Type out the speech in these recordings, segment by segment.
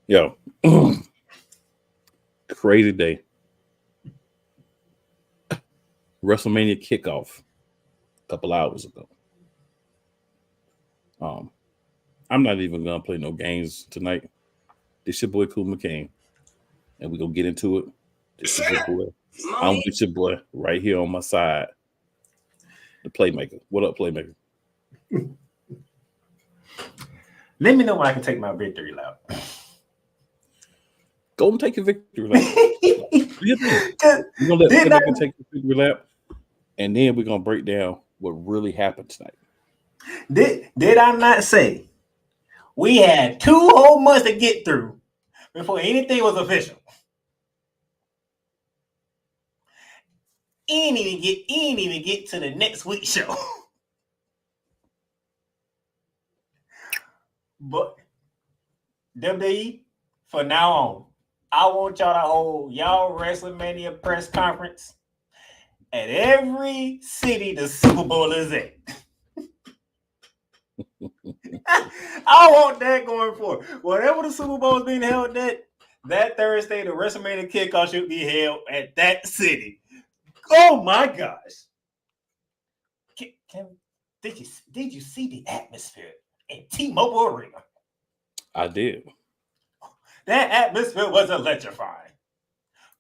Yo, crazy day. WrestleMania kickoff a couple hours ago. Um, I'm not even gonna play no games tonight. This your boy Cool McCain, and we gonna get into it. This is your boy. I'm with your boy right here on my side, the playmaker. What up, playmaker? Let me know when I can take my victory lap. Go and take your victory lap. We're gonna let playmaker take your victory lap, and then we're gonna break down what really happened tonight. Did I not say we had 2 whole months to get through before anything was official? Ain't even get to the next week's show. But WWE, for now on, I want y'all to hold y'all WrestleMania press conference at every city the Super Bowl is at. I want that going forward. Whatever the Super Bowl is being held at, that Thursday, the WrestleMania kickoff should be held at that city. Oh my gosh! Did you see the atmosphere in T-Mobile Arena? I did. That atmosphere was electrifying,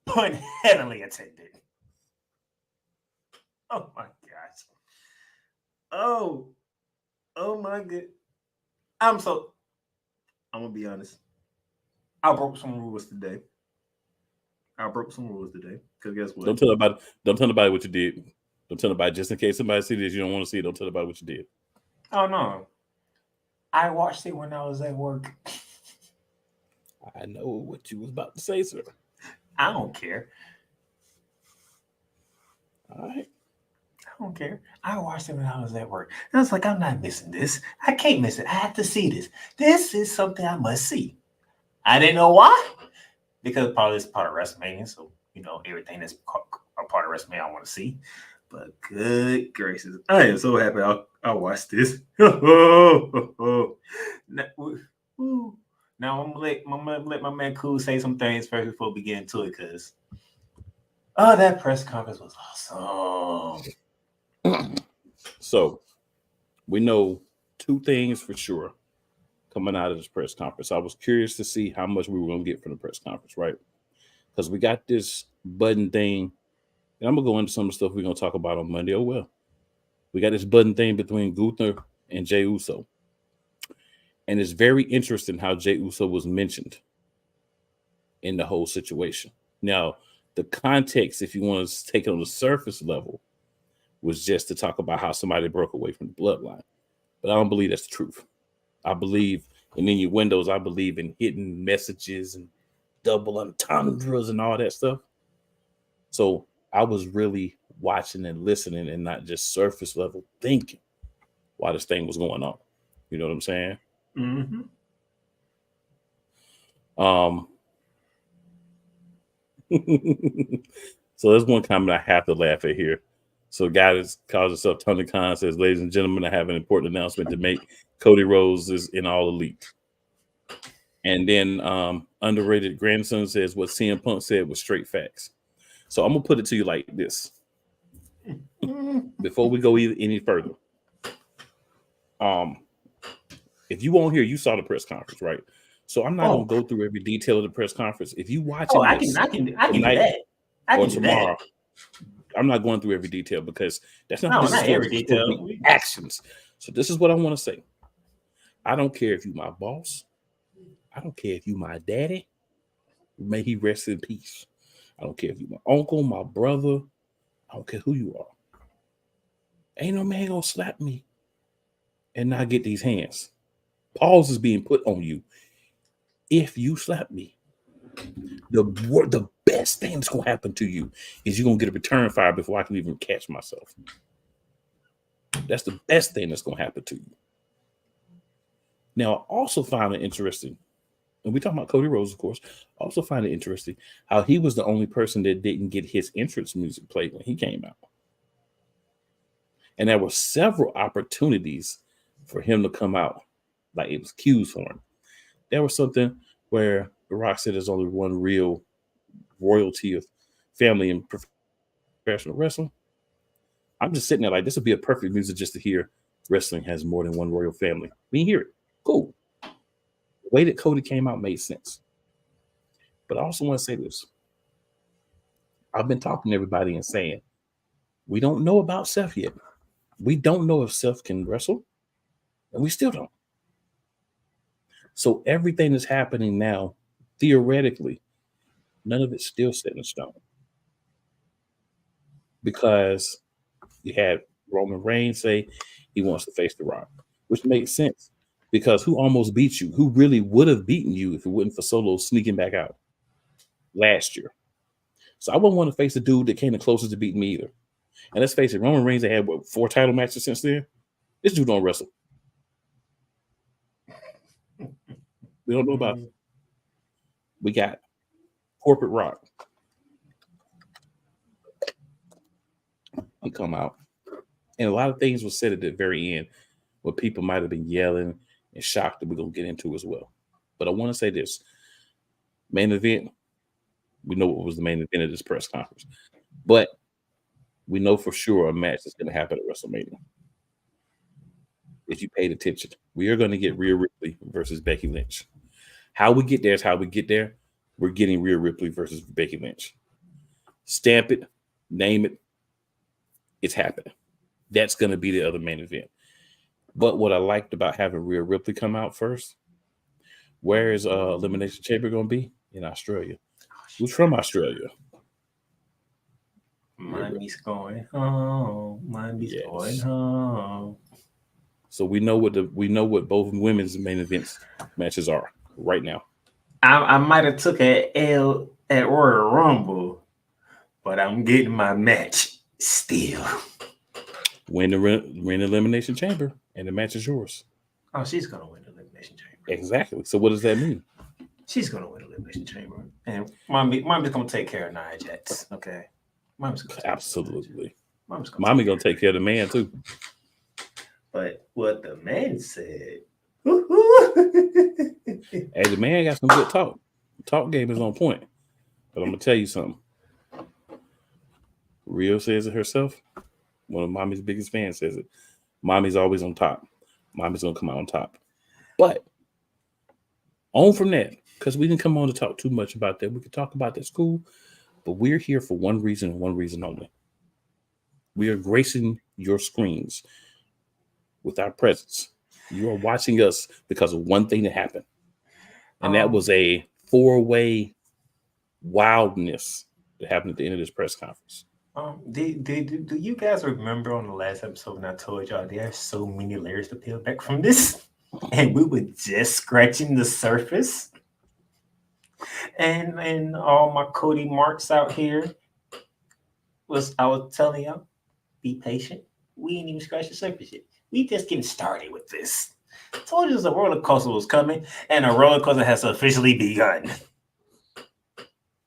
but heavily attended. Oh my gosh! Oh my god! I'm gonna be honest. I broke some rules today. Because guess what? Don't tell nobody what you did. Don't tell nobody, just in case somebody see this you don't want to see it. Don't tell nobody what you did. Oh no. I watched it when I was at work. I know what you was about to say, sir. I don't care. All right. I don't care. I watched it when I was at work. And I was like, I'm not missing this. I can't miss it. I have to see this. This is something I must see. I didn't know why. Because probably it's part of WrestleMania. So, everything that's a part of WrestleMania I want to see. But good gracious. I am so happy I watched this. Now I'm gonna let my man Cool say some things first before we get into it, because that press conference was awesome. So we know 2 things for sure coming out of this press conference. I was curious to see how much we were gonna get from the press conference, right? Because we got this button thing, and I'm gonna go into some of the stuff we're gonna talk about on Monday. Oh well. We got this button thing between Gunther and Jey Uso. And it's very interesting how Jey Uso was mentioned in the whole situation. Now, the context, if you want to take it on the surface level, was just to talk about how somebody broke away from the bloodline. But I don't believe that's the truth. I believe in innuendos. I believe in hidden messages and double entendres and all that stuff. So I was really watching and listening and not just surface level thinking while this thing was going on. You know what I'm saying? Mm-hmm. So there's one comment I have to laugh at here. So a guy that calls himself Tony Khan says, "Ladies and gentlemen, I have an important announcement to make. Cody Rhodes is in All Elite." And then underrated grandson says, "What CM Punk said was straight facts." So I'm gonna put it to you like this. Before we go any further, if you won't hear, you saw the press conference, right? So I'm not gonna go through every detail of the press conference. If you watch it, I can do that. Or tomorrow, I'm not going through every detail because that's not not every detail. Actions. So this is what I want to say. I don't care if you my boss. I don't care if you my daddy. May he rest in peace. I don't care if you my uncle, my brother. I don't care who you are. Ain't no man gonna slap me and not get these hands. Pause is being put on you. If you slap me, the best thing that's gonna happen to you is you're gonna get a return fire before I can even catch myself. That's the best thing that's gonna happen to you. Now, I also find it interesting, and we're talking about Cody Rhodes, of course. I also find it interesting how he was the only person that didn't get his entrance music played when he came out. And there were several opportunities for him to come out, like it was cues for him. There was something where The Rock said there's only one real royalty of family in professional wrestling. I'm just sitting there like this would be a perfect music just to hear wrestling has more than one royal family. We can hear it. Cool. The way that Cody came out made sense. But I also want to say this. I've been talking to everybody and saying, we don't know about Seth yet. We don't know if Seth can wrestle, and we still don't. So everything that's happening now, theoretically, none of it's still set in stone. Because you had Roman Reigns say he wants to face The Rock, which makes sense. Because who almost beat you? Who really would have beaten you if it wasn't for Solo sneaking back out last year? So I wouldn't want to face a dude that came the closest to beating me either. And let's face it, Roman Reigns had what 4 title matches since then. This dude don't wrestle. We don't know about it. We got corporate Rock. He come out. And a lot of things were said at the very end where people might have been yelling and shocked that we're going to get into as well. But I want to say this. Main event, we know what was the main event of this press conference. But we know for sure a match is going to happen at WrestleMania. If you paid attention, we are going to get Rhea Ripley versus Becky Lynch. How we get there is how we get there. We're getting Rhea Ripley versus Becky Lynch. Stamp it, name it. It's happening. That's going to be the other main event. But what I liked about having Rhea Ripley come out first, where is Elimination Chamber going to be? In Australia. Who's from Australia? Mommy's going home. Mommy's going home. So we know what both women's main events matches are right now. I might have took an L at Royal Rumble, but I'm getting my match still. Win the Elimination Chamber, and the match is yours. Oh, she's gonna win the Elimination Chamber. Exactly. So what does that mean? She's gonna win the Elimination Chamber, and Mommy's gonna take care of Nia Jax. Okay, Mommy's gonna absolutely. Mommy gonna take care of the man too. But what the man said. Hey, the man got some good talk. The talk game is on point. But I'm gonna tell you something. Rio says it herself. One of Mommy's biggest fans says it. Mommy's always on top. Mommy's gonna come out on top. But on from that, because we didn't come on to talk too much about that. We could talk about that school, but we're here for one reason and one reason only. We are gracing your screens with our presence. You are watching us because of one thing that happened. And that was a 4-way wildness that happened at the end of this press conference. Do you guys remember on the last episode when I told y'all there are so many layers to peel back from this? And we were just scratching the surface. And all my Cody marks out here I was telling y'all, be patient. We ain't even scratched the surface yet. We just getting started with this. I told you a roller coaster was coming, and a roller coaster has officially begun.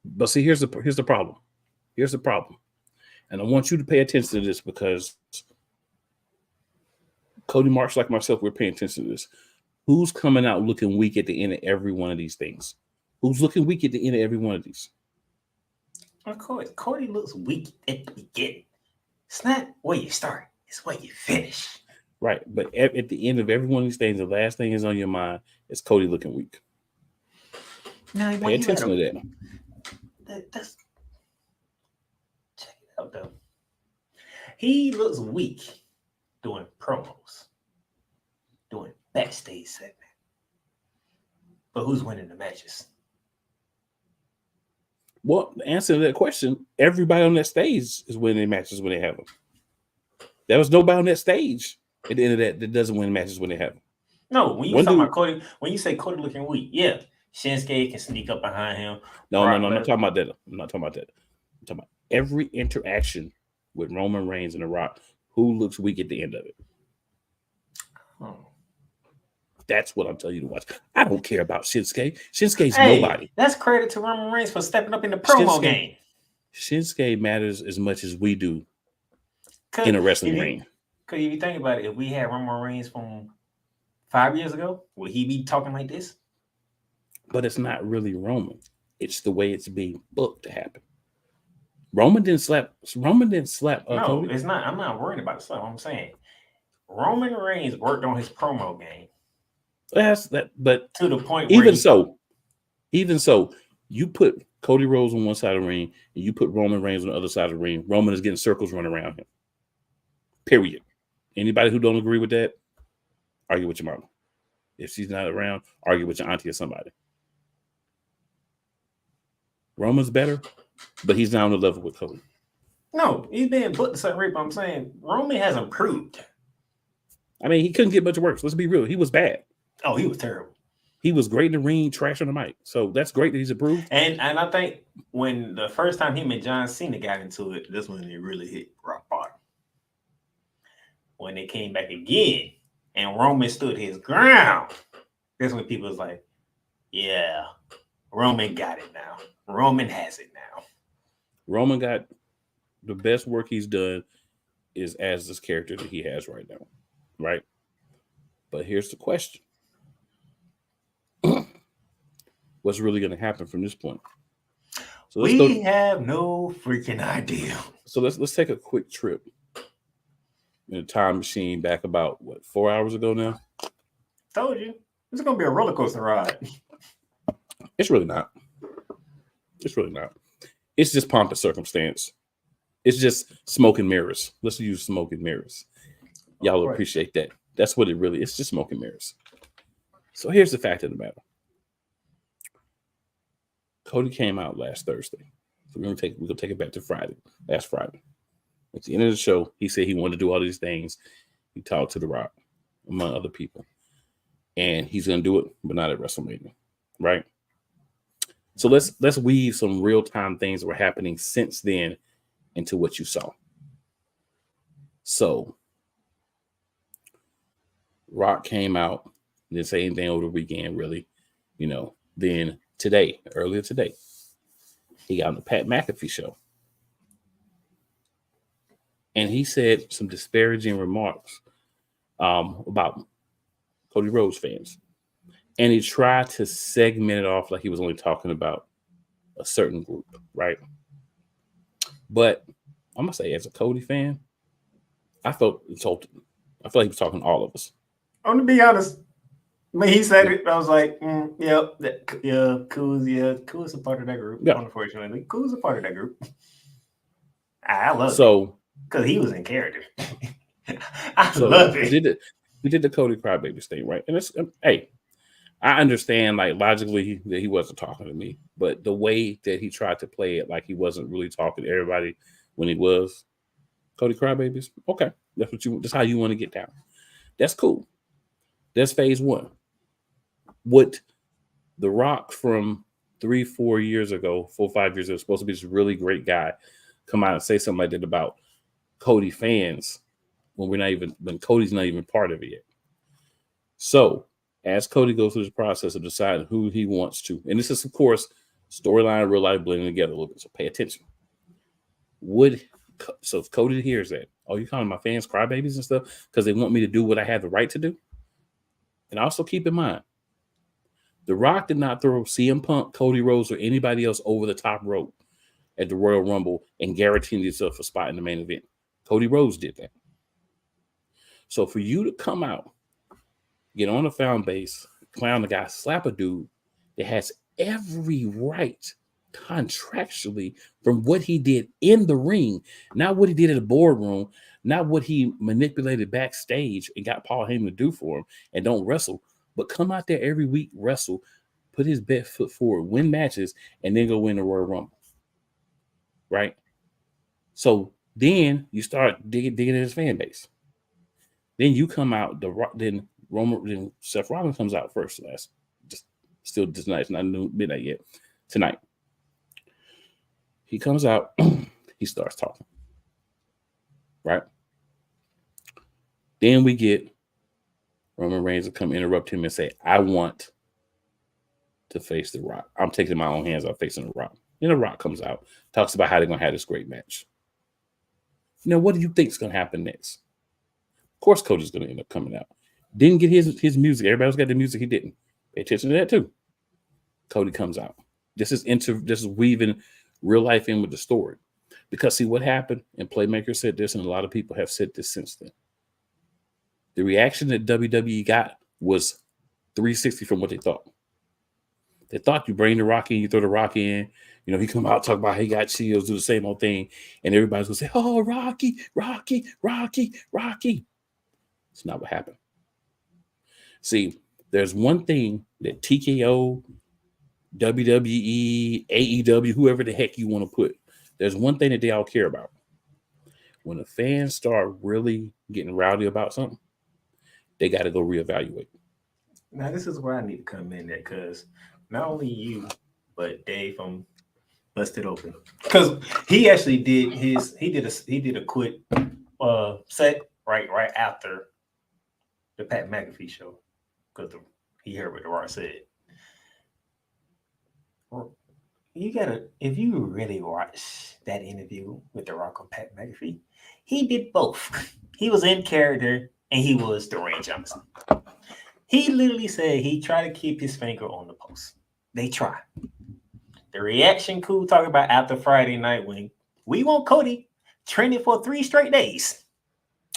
But see, here's the problem. Here's the problem. And I want you to pay attention to this because Cody Marks, like myself, we're paying attention to this. Who's coming out looking weak at the end of every one of these things? Who's looking weak at the end of every one of these? Of course, Cody looks weak at the beginning. It's not where you start. It's where you finish. Right. But at the end of every one of these things, the last thing is on your mind is Cody looking weak. Now, pay attention to that. That's check it out, though. He looks weak doing promos, doing backstage segment. But who's winning the matches? Well, the answer to that question, everybody on that stage is winning matches when they have them. There was nobody on that stage at the end of that doesn't win matches when they have them. No, when you talk about Cody, when you say Cody looking weak, yeah, Shinsuke can sneak up behind him. No, I'm not talking about that. I'm not talking about that. I'm talking about every interaction with Roman Reigns and The Rock. Who looks weak at the end of it? Oh. That's what I'm telling you to watch. I don't care about Shinsuke. Shinsuke's nobody. That's credit to Roman Reigns for stepping up in the promo game. Shinsuke matters as much as we do in a wrestling ring. Because if you think about it, if we had Roman Reigns from 5 years ago, would he be talking like this? but it's not really Roman. It's the way it's being booked to happen. Roman didn't slap. No, Cody. it's not. I'm not worried about the stuff. I'm saying Roman Reigns worked on his promo game That's that. But to the point where even so, you put Cody Rhodes on one side of the ring, and you put Roman Reigns on the other side of the ring. Roman is getting circles run around him. Period. Anybody who don't agree with that, argue with your mama. If she's not around, argue with your auntie or somebody. Roman's better, but he's not on the level with Cody. No, he's being booked a certain way, but I'm saying Roman has improved. I mean, he couldn't get much worse. Let's be real. He was bad. Oh, he was terrible. He was great in the ring, trash on the mic. So that's great that he's improved. And I think when the first time him and John Cena got into it, this when it really hit rock bottom. When they came back again and Roman stood his ground, that's when people was like, yeah, Roman got it now. Roman has it now. Roman got the best work he's done is as this character that he has right now. Right? But here's the question. What's really going to happen from this point? So we have no freaking idea. So let's take a quick trip in a time machine back about 4 hours ago now. Told you it's gonna be a roller coaster ride. It's really not. It's just pomp and circumstance. It's just smoke and mirrors. Let's use smoke and mirrors. Y'all will appreciate that. That's what it really is. It's just smoke and mirrors. So here's the fact of the matter. Cody came out last Thursday. So we're gonna take it back to Friday. Last Friday. At the end of the show, he said he wanted to do all these things. He talked to The Rock, among other people. And he's gonna do it, but not at WrestleMania. Right? So let's weave some real-time things that were happening since then into what you saw. So Rock came out, didn't say anything over the weekend, really. Then earlier today, he got on the Pat McAfee show. And he said some disparaging remarks about Cody Rhodes fans. And he tried to segment it off like he was only talking about a certain group, right? But I'm going to say, as a Cody fan, I felt insulted. I feel like he was talking to all of us. I'm going to be honest. When he said it, I was like, Cool's a part of that group. Yeah. Unfortunately, Cool's a part of that group. I love it. Because he was in character. I love it. We did the Cody Crybabies thing, right? And it's, hey, I understand, like, logically that he wasn't talking to me, but the way that he tried to play it, like he wasn't really talking to everybody when he was Cody Crybabies, okay, that's how you want to get down. That's cool. That's phase one. What The Rock from 3-4 years ago, 4-5 years ago, supposed to be this really great guy, come out and say something like that about Cody fans when Cody's not even part of it yet. So as Cody goes through this process of deciding who he wants to, and this is, of course, storyline and real life blending together a little bit, so pay attention. So if Cody hears that, oh, you calling my fans crybabies and stuff because they want me to do what I have the right to do? And also keep in mind, The Rock did not throw CM Punk, Cody Rhodes, or anybody else over the top rope at the Royal Rumble and guaranteeing yourself a spot in the main event. Cody Rhodes did that. So for you to come out, get on a fan base, clown the guy, slap a dude that has every right contractually from what he did in the ring, not what he did in the boardroom, not what he manipulated backstage and got Paul Heyman to do for him and don't wrestle, but come out there every week, wrestle, put his best foot forward, win matches, and then go win the Royal Rumble. Right? So then you start digging at his fan base. Then you come out, then Seth Rollins comes out first. Still tonight. It's not midnight yet. Tonight. He comes out, he starts talking. Right? Then we get Roman Reigns to come interrupt him and say, I want to face The Rock. I'm taking my own hands out facing The Rock. Then The Rock comes out, talks about how they're going to have this great match. Now, what do you think is going to happen next? Of course, Cody's going to end up coming out. Didn't get his music. Everybody else got the music. He didn't. Pay attention to that, too. Cody comes out. This is weaving real life in with the story. Because see what happened, and Playmaker said this, and a lot of people have said this since then. The reaction that WWE got was 360 from what they thought. They thought you bring the Rock in, you throw the Rock in, he come out, talk about he got shields, do the same old thing, and everybody's gonna say, "Oh, Rocky, Rocky, Rocky, Rocky." It's not what happened. See, there's one thing that TKO, WWE, AEW, whoever the heck you want to put, there's one thing that they all care about. When the fans start really getting rowdy about something, they got to go reevaluate. Now, this is where I need to come in there, because not only you, but Dave from Busted Open, because he actually did a quick set right after the Pat McAfee show, because he heard what The Rock said. If you really watch that interview with The Rock and Pat McAfee, he did both. He was in character and he was Dwayne Johnson. He literally said he tried to keep his finger on the pulse. They try. The reaction cool talking about after Friday night when we want Cody trending for 3 straight days.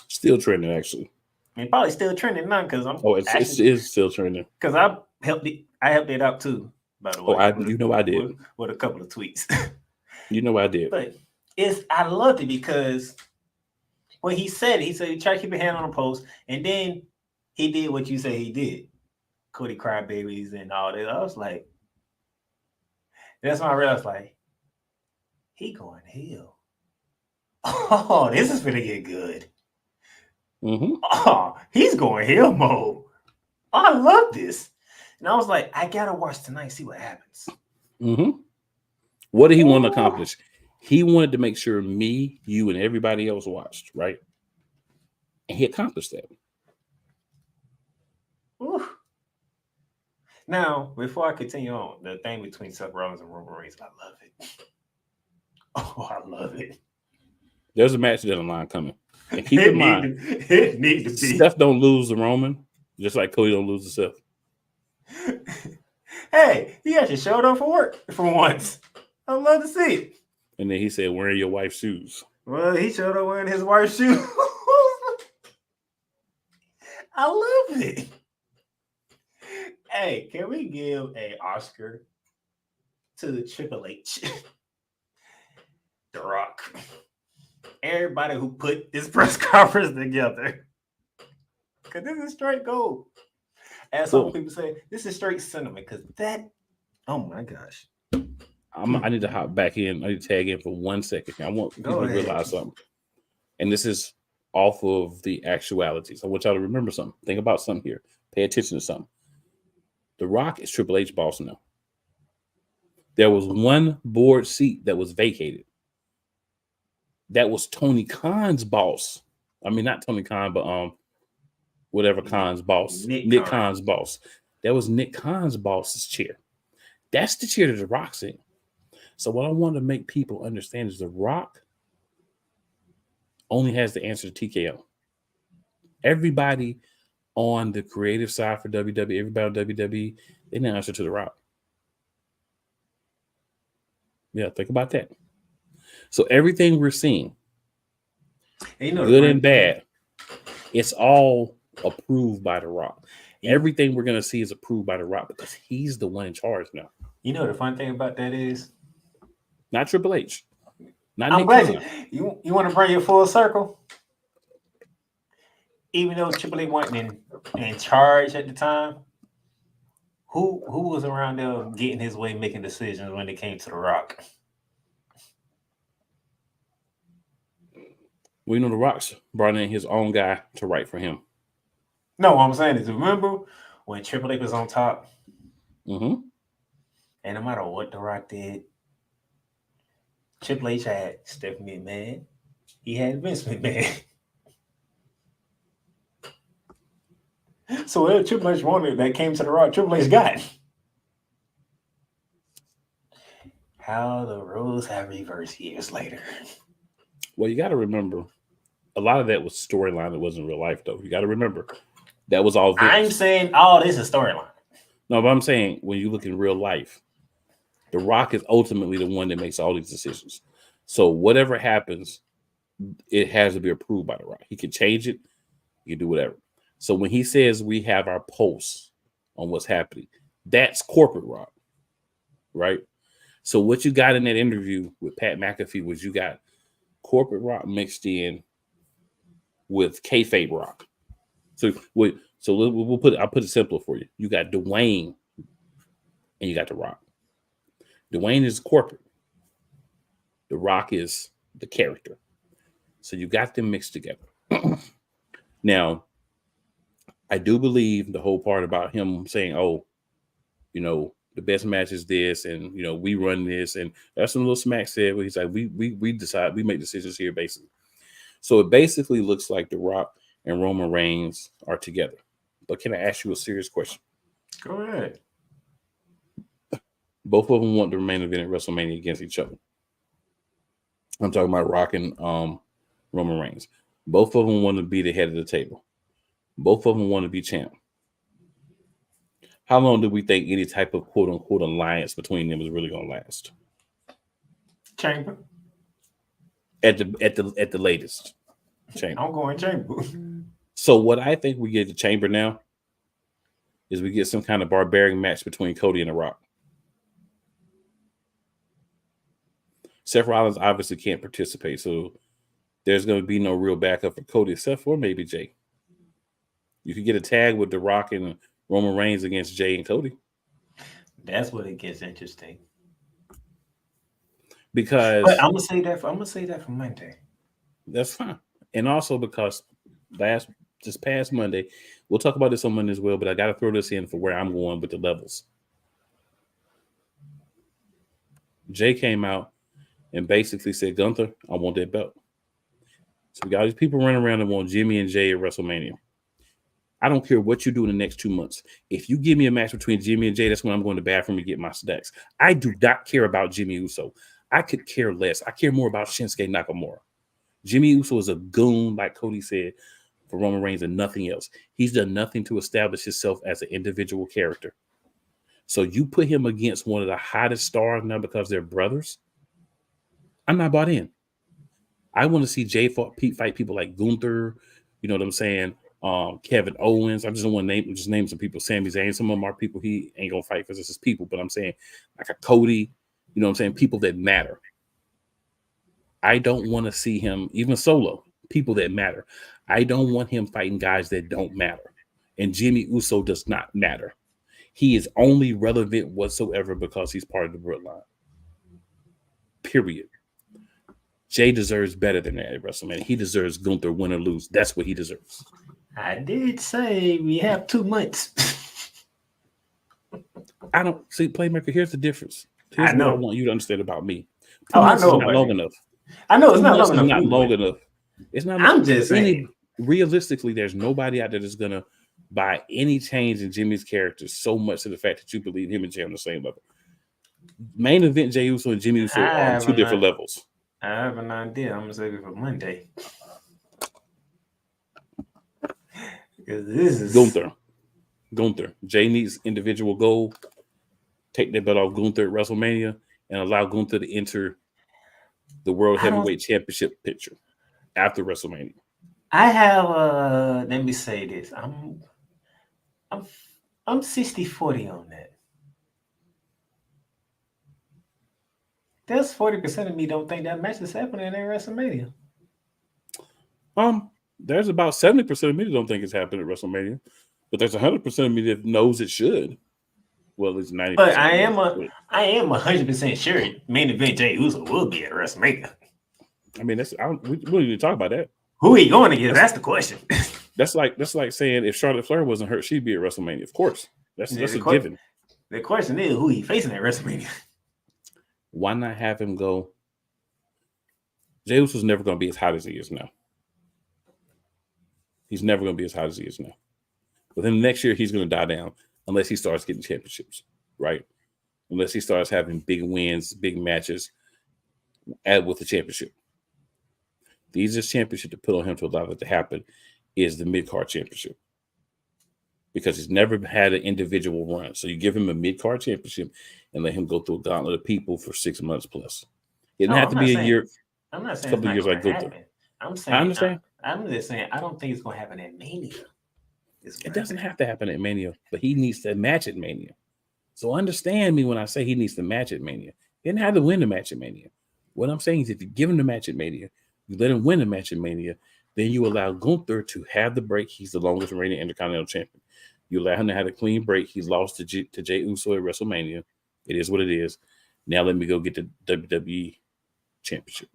Still trending, actually. I mean, probably still trending now because I'm. Oh, it is still trending. Because I helped it out too. By the way, I did with a couple of tweets. I did. But I loved it because when he said he tried to keep a hand on the post, and then he did what you say he did. Cody crybabies and all that. I was like, that's when I realized, like, he going hell. Oh, this is gonna get good. Mm-hmm. Oh, he's going hell mode. Oh, I love this. And I was like, I gotta watch tonight, see what happens. Mm-hmm. What did he want to accomplish? He wanted to make sure me, you, and everybody else watched, right? And he accomplished that. Ooh. Now, before I continue on, the thing between Seth Rollins and Roman Reigns, I love it. Oh, I love it. There's a match deadline coming. And keep in mind, it need to be. Seth don't lose to Roman, just like Cody don't lose to Seth. Hey, he actually showed up for work for once. I love to see it. And then he said, wearing your wife's shoes. Well, he showed up wearing his wife's shoes. I love it. Hey, can we give an Oscar to Triple H? The Rock. Everybody who put this press conference together. Because this is straight gold. As some people say, this is straight cinema. Because oh my gosh. I need to hop back in. I need to tag in for 1 second. I want people to realize something. And this is off of the actualities. I want y'all to remember something. Think about something here. Pay attention to something. The Rock is Triple H boss now. There was one board seat that was vacated. That was Tony Khan's boss. I mean, not Tony Khan, but whatever Khan's boss. Nick Khan's boss. That was Nick Khan's boss's chair. That's the chair that The Rock's in. So what I want to make people understand is The Rock only has the answer to TKO. Everybody on the creative side for WWE, everybody on WWE, they didn't answer to The Rock. Yeah, think about that. So everything we're seeing, good and bad, it's all approved by The Rock. Everything we're going to see is approved by The Rock because he's the one in charge now. You know the fun thing about that is? Not Triple H. Not I'm Nick glad Khan. you want to bring it full circle? Even though Triple H wasn't in charge at the time, who was around there getting his way, making decisions when it came to The Rock? We know The Rock's brought in his own guy to write for him. No, what I'm saying is, remember when Triple H was on top? Mm-hmm. And no matter what The Rock did, Triple H had Stephanie McMahon. He had Vince McMahon. So whatever Triple H wanted that came to The Rock, Triple H got. How the roles have reversed years later. Well, you got to remember, a lot of that was storyline. It wasn't real life, though. You got to remember, that was all Vince. I'm saying all this is storyline. No, but I'm saying when you look in real life, The Rock is ultimately the one that makes all these decisions. So whatever happens, it has to be approved by The Rock. He can change it. He can do whatever. So when he says we have our pulse on what's happening, that's corporate Rock, right? So what you got in that interview with Pat McAfee was you got corporate Rock mixed in with kayfabe Rock. So we'll put I'll put it simpler for you. You got Dwayne and you got The Rock. Dwayne is corporate. The Rock is the character. So you got them mixed together. Now, I do believe the whole part about him saying, "Oh, the best match is this, and we run this," and that's some little smack said where he's like, "We decide, we make decisions here, basically." So it basically looks like The Rock and Roman Reigns are together. But can I ask you a serious question? Go ahead. Both of them want the main event at WrestleMania against each other. I'm talking about Rock and Roman Reigns. Both of them want to be the head of the table. Both of them want to be champ. How long do we think any type of quote unquote alliance between them is really going to last? Chamber. At the latest, Chamber. I'm going Chamber. So what I think we get at the Chamber now is we get some kind of barbaric match between Cody and The Rock. Seth Rollins obviously can't participate, so there's going to be no real backup for Cody except for maybe Jay. You could get a tag with The Rock and Roman Reigns against Jay and Cody. That's what it gets interesting. Because but I'm gonna say that for Monday. That's fine, and also because this past Monday, we'll talk about this on Monday as well. But I got to throw this in for where I'm going with the levels. Jay came out and basically said, "Gunther, I want that belt." So we got these people running around and want Jimmy and Jay at WrestleMania. I don't care what you do in the next 2 months. If you give me a match between Jimmy and Jay, that's when I'm going to the bathroom and get my snacks. I do not care about Jimmy Uso. I could care less. I care more about Shinsuke Nakamura. Jimmy Uso is a goon, like Cody said, for Roman Reigns and nothing else. He's done nothing to establish himself as an individual character. So you put him against one of the hottest stars now because they're brothers. I'm not bought in. I want to see Jay fight people like Gunther. You know what I'm saying? Kevin Owens. I just don't want to name some people. Sami Zayn. Some of them are people he ain't gonna fight because it's his people. But I'm saying like a Cody. You know what I'm saying? People that matter. I don't want to see him even solo. People that matter. I don't want him fighting guys that don't matter. And Jimmy Uso does not matter. He is only relevant whatsoever because he's part of the bloodline. Period. Jay deserves better than that at WrestleMania. He deserves Gunther win or lose. That's what he deserves. I did say we have 2 months. I don't see, Playmaker. Here's the difference. Here's what I want you to understand about me. 2 I months know is not long enough. I know it's 2 not months long enough. It's not long enough. It's not. I'm just saying. Realistically, there's nobody out there that's gonna buy any change in Jimmy's character so much to the fact that you believe him and Jay on the same level. Main event Jey Uso and Jimmy Uso are on 2 different levels. I have an idea. I'm gonna save it for Monday. Because this is Gunther. Jay needs individual goal. Take that belt off Gunther at WrestleMania and allow Gunther to enter the World Heavyweight Championship picture after WrestleMania. I have let me say this. I'm 60-40 on that. There's 40% of me don't think that match is happening at WrestleMania. There's about 70% of me that don't think it's happening at WrestleMania, but there's 100% of me that knows it should. Well, at least 90%. But I am 100% sure main event Jey Uso will be at WrestleMania. I mean, we don't need to talk about that. Who are you going against? That's the question. That's like saying if Charlotte Flair wasn't hurt, she'd be at WrestleMania. Of course, that's a given. The question is who he facing at WrestleMania. Why not have him go? Jey Uso's never going to be as hot as he is now. He's never going to be as hot as he is now. Within the next year, he's going to die down unless he starts getting championships, right? Unless he starts having big wins, big matches with the championship. The easiest championship to put on him to allow that to happen is the mid-card championship. because he's never had an individual run. So you give him a mid-card championship and let him go through a gauntlet of people for 6 months plus. It didn't No, have to be a year, I'm not a saying it's couple of not years going like to Gunther. happen. I'm I saying understand. I'm just saying I don't think it's going to happen at Mania. It doesn't have to happen at Mania, but he needs to match at Mania. So understand me when I say he needs to match at Mania. He didn't have to win the match at Mania. What I'm saying is if you give him the match at Mania, you let him win the match at Mania, then you allow Gunther to have the break. He's the longest reigning Intercontinental Champion. You allow him to have a clean break. He's lost to Jey Uso at WrestleMania. It is what it is. Now let me go get the WWE Championship,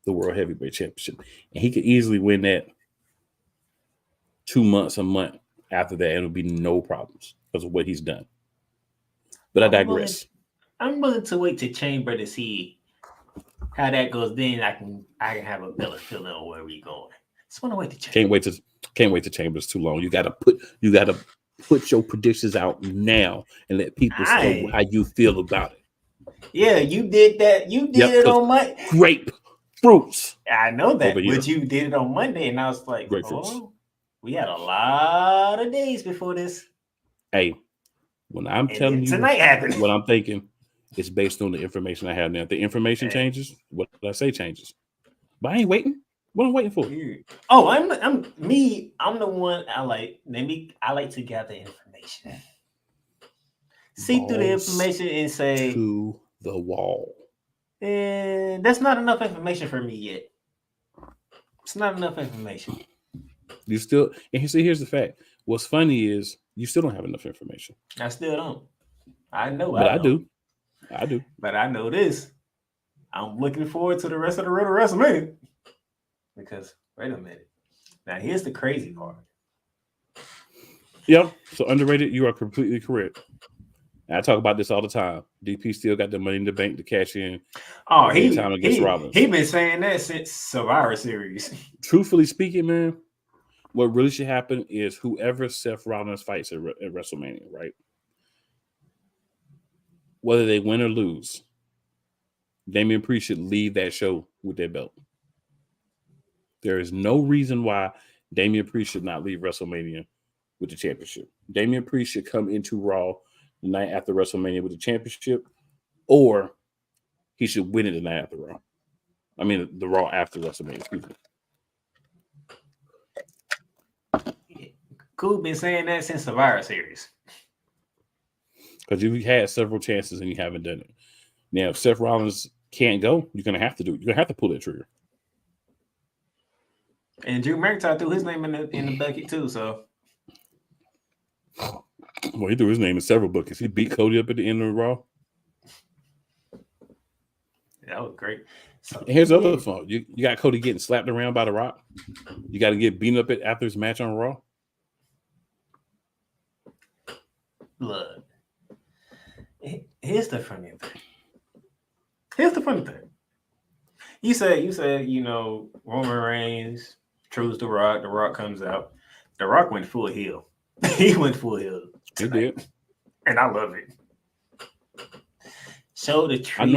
the World Heavyweight Championship. And he could easily win that 2 months, a month after that, and it'll be no problems because of what he's done. But I digress. I'm willing to wait to Chamber to see how that goes. Then I can have a better feeling on where we're going. Just want to wait to Chamber. Can't wait to Chamber. It's too long. You gotta put your predictions out now and let people know how you feel about it. Yeah, you did that. You did it on Monday. Grapefruits. I know that, but you did it on Monday, and I was like, "Oh, we had a lot of days before this." Hey, when I'm telling you tonight happened, what I'm thinking, it's based on the information I have now. If the information changes, what I say changes. But I ain't waiting. What I'm waiting for? Oh, I'm the one. I like to gather information. See through the information and say to the wall. And that's not enough information for me yet. It's not enough information. You still, and see, here's the fact. What's funny is you still don't have enough information. I still don't. I know. But I do. But I know this. I'm looking forward to the rest of the road to WrestleMania. Because, wait a minute. Now, here's the crazy part. Yep. So underrated, you are completely correct. And I talk about this all the time. DP still got the money in the bank to cash in. Oh, time against Rollins. He been saying that since Survivor Series. Truthfully speaking, man, what really should happen is whoever Seth Rollins fights at WrestleMania, right? Whether they win or lose, Damian Priest should leave that show with their belt. There is no reason why Damian Priest should not leave WrestleMania with the championship. Damian Priest should come into Raw the night after WrestleMania with the championship, or he should win it the night after Raw. I mean, the Raw after WrestleMania. Excuse me. Cool been saying that since Survivor Series. Because you've had several chances and you haven't done it. Now, if Seth Rollins can't go, you're going to have to do it. You're going to have to pull that trigger. And Drew McIntyre threw his name in the bucket too, so. Well, he threw his name in several buckets. He beat Cody up at the end of the Raw. That was great. So, and here's the other fun. You got Cody getting slapped around by The Rock. You got to get beaten up after his match on Raw. Look, here's the funny thing. You said, Roman Reigns trues The Rock. The Rock comes out. The Rock went full heel. He went full heel. He did. And I love it. Show the tree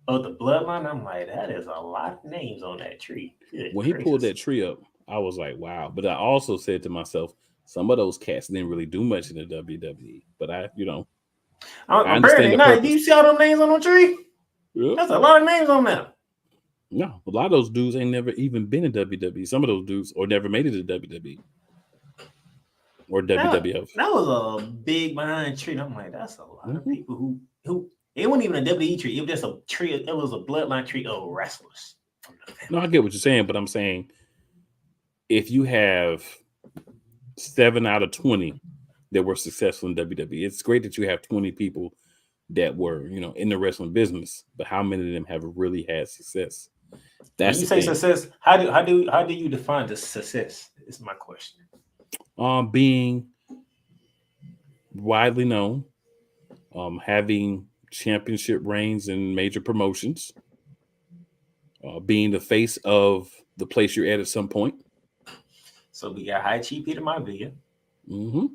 of the bloodline. I'm like, that is a lot of names on that tree. When he pulled that tree up, I was like, wow. But I also said to myself, some of those cats didn't really do much in the WWE. But I understand the purpose. Do you see all them names on the tree? Yeah. That's a lot of names on there. No, a lot of those dudes ain't never even been in WWE. Some of those dudes or never made it to WWE or WWF. That was a big behind tree. I'm like, that's a lot of people who it wasn't even a WWE tree. It was just a tree. It was a bloodline tree of wrestlers. No, I get what you're saying, but I'm saying if you have 7 out of 20 that were successful in WWE, it's great that you have 20 people that were, in the wrestling business, but how many of them have really had success? That's when you say success. How do you define the success? Is my question. Being widely known, having championship reigns in major promotions, being the face of the place you're at some point. So we got High Chief Peter Maivia. Mm-hmm.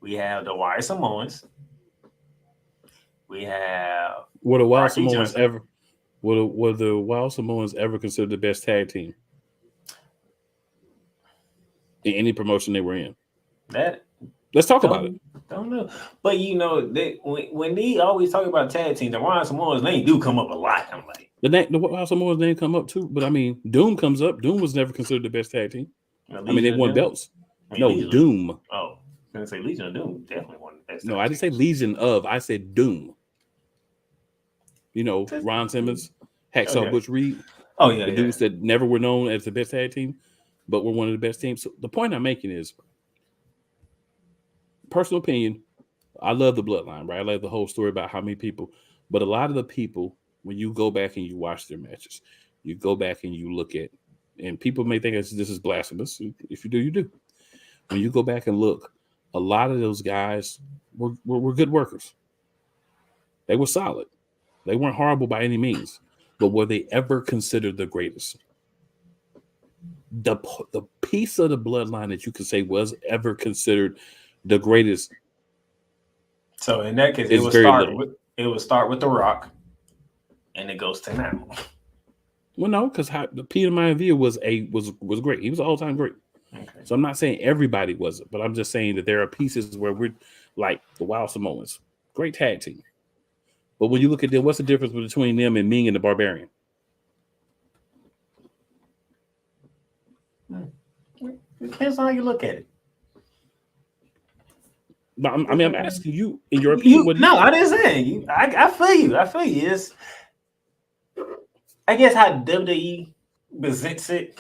We have the Wyatt Samoans. We have were the Wild Samoans ever considered the best tag team in any promotion they were in? Let's talk about it. Don't know. But you know, when they always talk about tag team, the Ron Samoa's name do come up a lot. I'm like, the Samoa's name come up too, but I mean, Doom comes up. Doom was never considered the best tag team. I mean, they won belts. No, Doom. Oh, I was gonna say Legion of Doom definitely won the best. No, I didn't say Legion of. I said Doom. You know, Ron Simmons, Hacksaw Butch Reed. Oh yeah, the dudes that never were known as the best tag team, but were one of the best teams. So the point I'm making is, personal opinion, I love the bloodline, right? I love the whole story about how many people, but a lot of the people, when you go back and you watch their matches, you go back and you look at, and people may think this is blasphemous. If you do, you do. When you go back and look, a lot of those guys were good workers. They were solid. They weren't horrible by any means, but were they ever considered the greatest? The piece of the bloodline that you could say was ever considered the greatest. So in that case, it would start with The Rock, and it goes to now. Well, no, because Peter Maivia was great. He was all time great. Okay. So I'm not saying everybody wasn't, but I'm just saying that there are pieces where we're like the Wild Samoans, great tag team. But when you look at them, what's the difference between them and Ming and the Barbarian? It depends on how you look at it. But I'm asking you, in your opinion. I didn't say you. I feel you. It's, I guess how WWE presents it,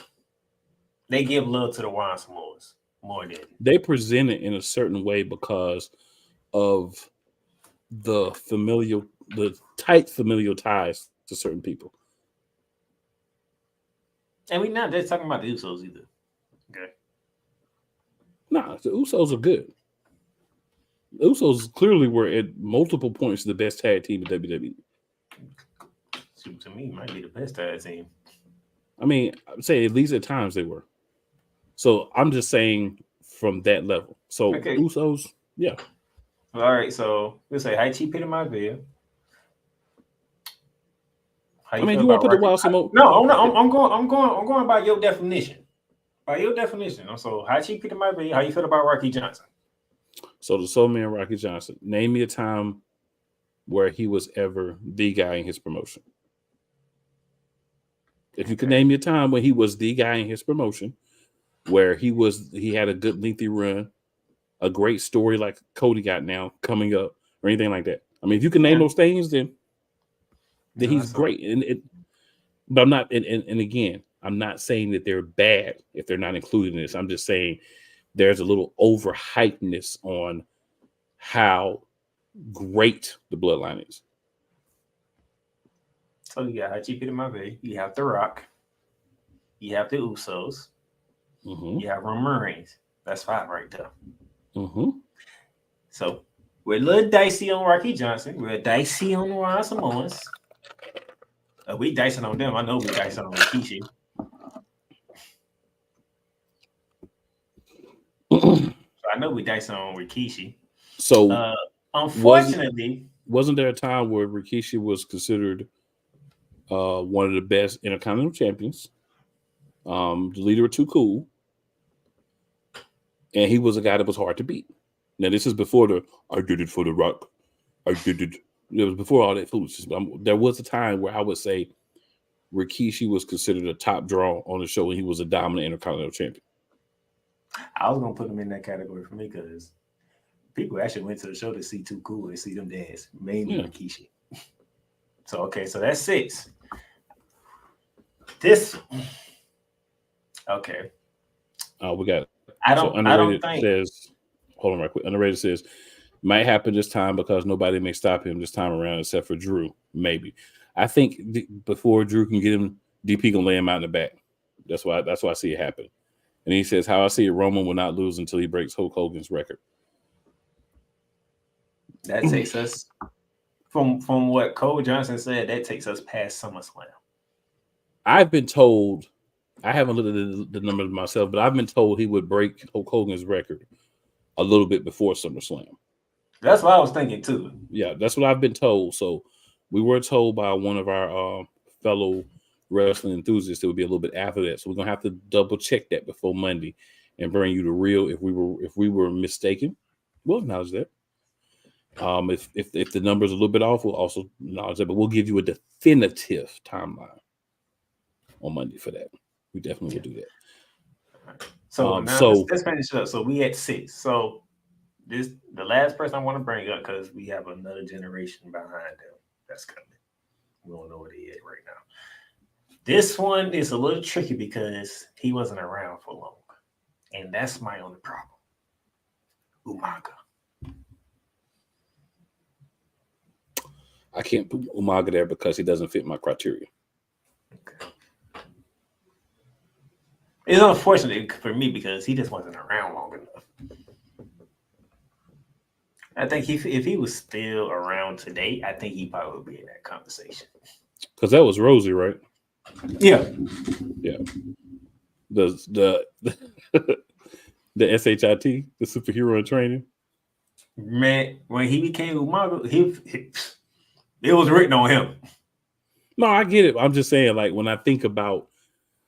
they give love to the Wild Samoans more than they present it in a certain way because of the tight familial ties to certain people. And we're not just talking about the Usos either. Okay. Nah, the Usos are good. The Usos clearly were at multiple points the best tag team in WWE. To me, might be the best tag team. I mean, I'm saying at least at times they were. So I'm just saying from that level. So Usos, yeah. All right, so let's say Haichi Peter Maivia. I mean, you want to put the Wild Samoan? No, I'm going by your definition. By your definition. So Haichi Peter Maivia, how you feel about Rocky Johnson? So the Soul Man Rocky Johnson. Name me a time where he was ever the guy in his promotion. If you could name me a time when he was the guy in his promotion, where he had a good lengthy run, a great story like Cody got now coming up, or anything like that. I mean, if you can name those things, then he's great. But I'm not. And again, I'm not saying that they're bad if they're not included in this. I'm just saying there's a little overhypeness on how great the bloodline is. So you got Haichi Peter Maivia, you have The Rock, you have the Usos, you have Roman Reigns. That's 5 right there. So we're a little dicey on Rocky Johnson. We're dicey on the Wild Samoans. We dicing on them. I know we dicing on Rikishi. I know we dicing on Rikishi. So unfortunately, wasn't there a time where Rikishi was considered one of the best Intercontinental champions? The leader of Too Cool, and he was a guy that was hard to beat. Now this is before I did it for The Rock. I did it. It was before all that foolishness. But there was a time where I would say Rikishi was considered a top draw on the show, and he was a dominant Intercontinental champion. I was gonna put him in that category for me because people actually went to the show to see Too Cool and see them dance, mainly Rikishi. So so that's 6. This we got. I don't think. Says, hold on, right quick. Underrated says might happen this time because nobody may stop him this time around except for Drew. Maybe. I think before Drew can get him, DP gonna lay him out in the back. That's why I see it happen. And he says, how I see it, Roman will not lose until he breaks Hulk Hogan's record. That takes us from what Cole Johnson said. That takes us past SummerSlam. I've been told, I haven't looked at the numbers myself, but I've been told he would break Hulk Hogan's record a little bit before SummerSlam. That's what I was thinking too. Yeah, that's what I've been told. So we were told by one of our fellow wrestling enthusiasts it would be a little bit after that. So we're gonna have to double check that before Monday and bring you the real. If we were mistaken, we'll acknowledge that. If the numbers are a little bit off, we'll also acknowledge that. But we'll give you a definitive timeline on Monday for that. We definitely will do that. So now let's finish it up. So we at 6. So the last person I want to bring up, because we have another generation behind them that's coming. We don't know where they at right now. This one is a little tricky because he wasn't around for long, and that's my only problem. Umaga. I can't put Umaga there because he doesn't fit my criteria. Okay. It's unfortunate for me because he just wasn't around long enough. I think if he was still around today, I think he probably would be in that conversation. Because that was Rosie, right? Yeah. Yeah. The the SHIT, the superhero in training. Man, when he became Umaga, it was written on him. No, I get it. I'm just saying, like, when I think about,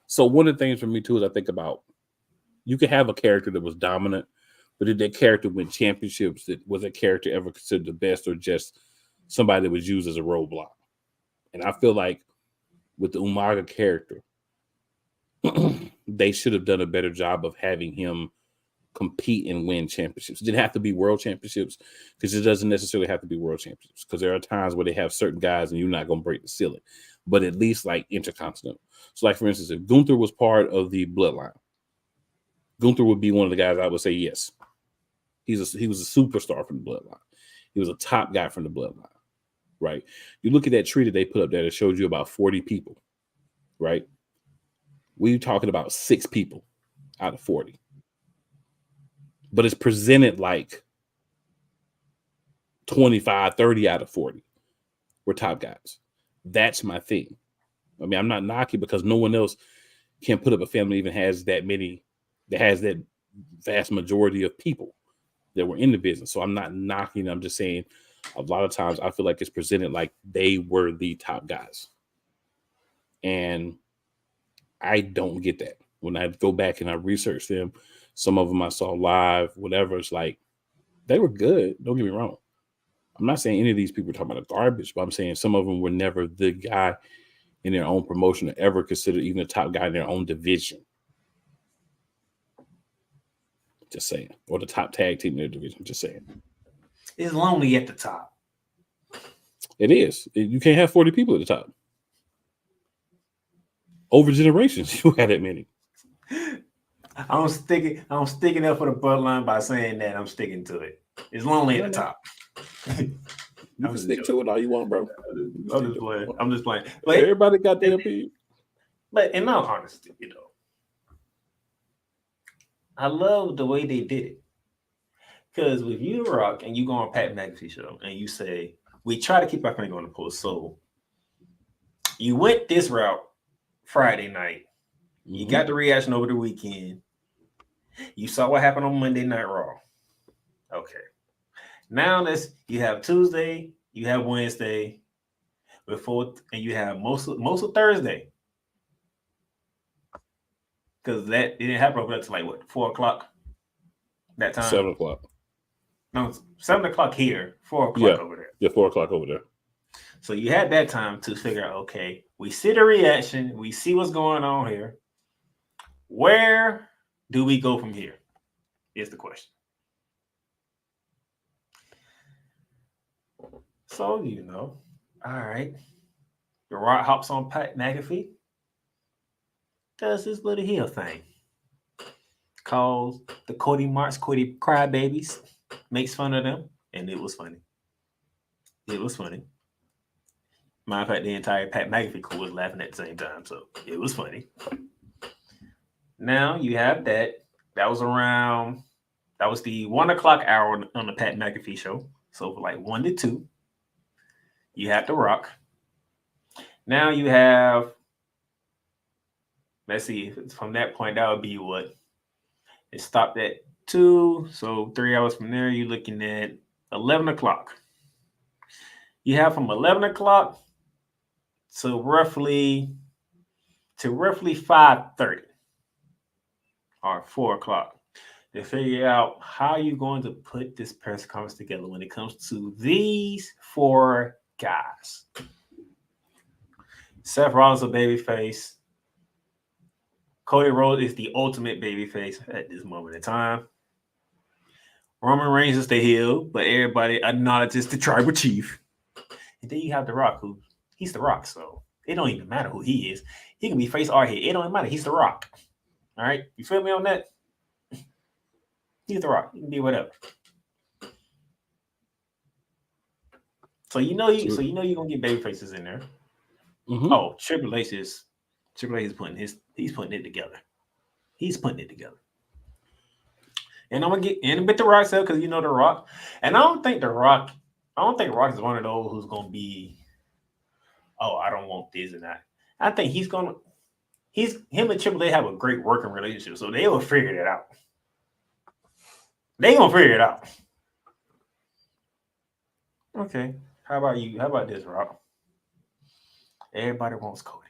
so one of the things for me too is I think about, you could have a character that was dominant, but did that character win championships? Was that character ever considered the best, or just somebody that was used as a roadblock? And I feel like with the Umaga character, they should have done a better job of having him compete and win championships. It didn't have to be world championships, because it doesn't necessarily have to be world championships, because there are times where they have certain guys and you're not going to break the ceiling, but at least like intercontinental. So like, for instance, if Gunther was part of the bloodline, Gunther would be one of the guys I would say, yes, he was a superstar from the bloodline. He was a top guy from the bloodline, right? You look at that tree that they put up there that showed you about 40 people, right? We're talking about 6 people out of 40. But it's presented like 25, 30 out of 40 were top guys. That's my thing. I mean, I'm not knocking, because no one else can put up a family that even has that many, that has that vast majority of people that were in the business. So I'm not knocking. I'm just saying a lot of times I feel like it's presented like they were the top guys. And I don't get that. When I go back and I research them, some of them I saw live, whatever, it's like, they were good. Don't get me wrong. I'm not saying any of these people are talking about garbage, but I'm saying some of them were never the guy in their own promotion or ever considered even the top guy in their own division. Just saying. Or the top tag team in their division. Just saying. It's lonely at the top. It is. You can't have 40 people at the top. Over generations, you had that many. I'm sticking up for the bloodline by saying that. I'm sticking to it. It's lonely at the top. You can stick to it all you want, bro. I'm just playing. But everybody got their opinion. But in all honesty, I love the way they did it. Because with you, Rock, and you go on Pat McAfee show, and you say, we try to keep our finger on the pulse. So you went this route Friday night. Mm-hmm. You got the reaction over the weekend. You saw what happened on Monday Night Raw. Okay. Now you have Tuesday, you have Wednesday, and you have most of Thursday. Because it didn't happen over there to like what, 4:00 that time? 7:00. No, 7:00 here, 4:00 over there. Yeah, 4:00 over there. So you had that time to figure out, okay, we see the reaction, we see what's going on here. Where do we go from here? Is the question. So, all right. The Rock hops on Pat McAfee, does this little heel thing. Calls the Cody crybabies, makes fun of them, and it was funny. It was funny. Matter of fact, the entire Pat McAfee crew was laughing at the same time, so it was funny. Now you have that. That was the 1:00 hour on the Pat McAfee show. So for like 1 to 2, you have The Rock. Now you have, let's see, from that point, that would be what? It stopped at 2, so 3 hours from there, you're looking at 11 o'clock. You have from 11 o'clock to roughly 5:30 or 4 o'clock. to figure out how you're going to put this press conference together when it comes to these four guys. Seth Rollins a babyface. Cody Rhodes is the ultimate babyface at this moment in time. Roman Reigns is the heel, but everybody acknowledges the tribal chief. And then you have The Rock, who he's The Rock, so it don't even matter who he is. He can be face or heel. It don't matter. He's The Rock. All right, you feel me on that? He's The Rock. He can be whatever. So you know you're gonna get baby faces in there. Mm-hmm. Oh, Triple H is putting it together. He's putting it together. And I'm gonna get in with The Rock self because you know The Rock. And I don't think Rock is one of those who's gonna be, oh, I don't want this and that. I think him and Triple H have a great working relationship, so they will figure it out. They gonna figure it out. Okay. How about you? How about this, Rock? Everybody wants Cody.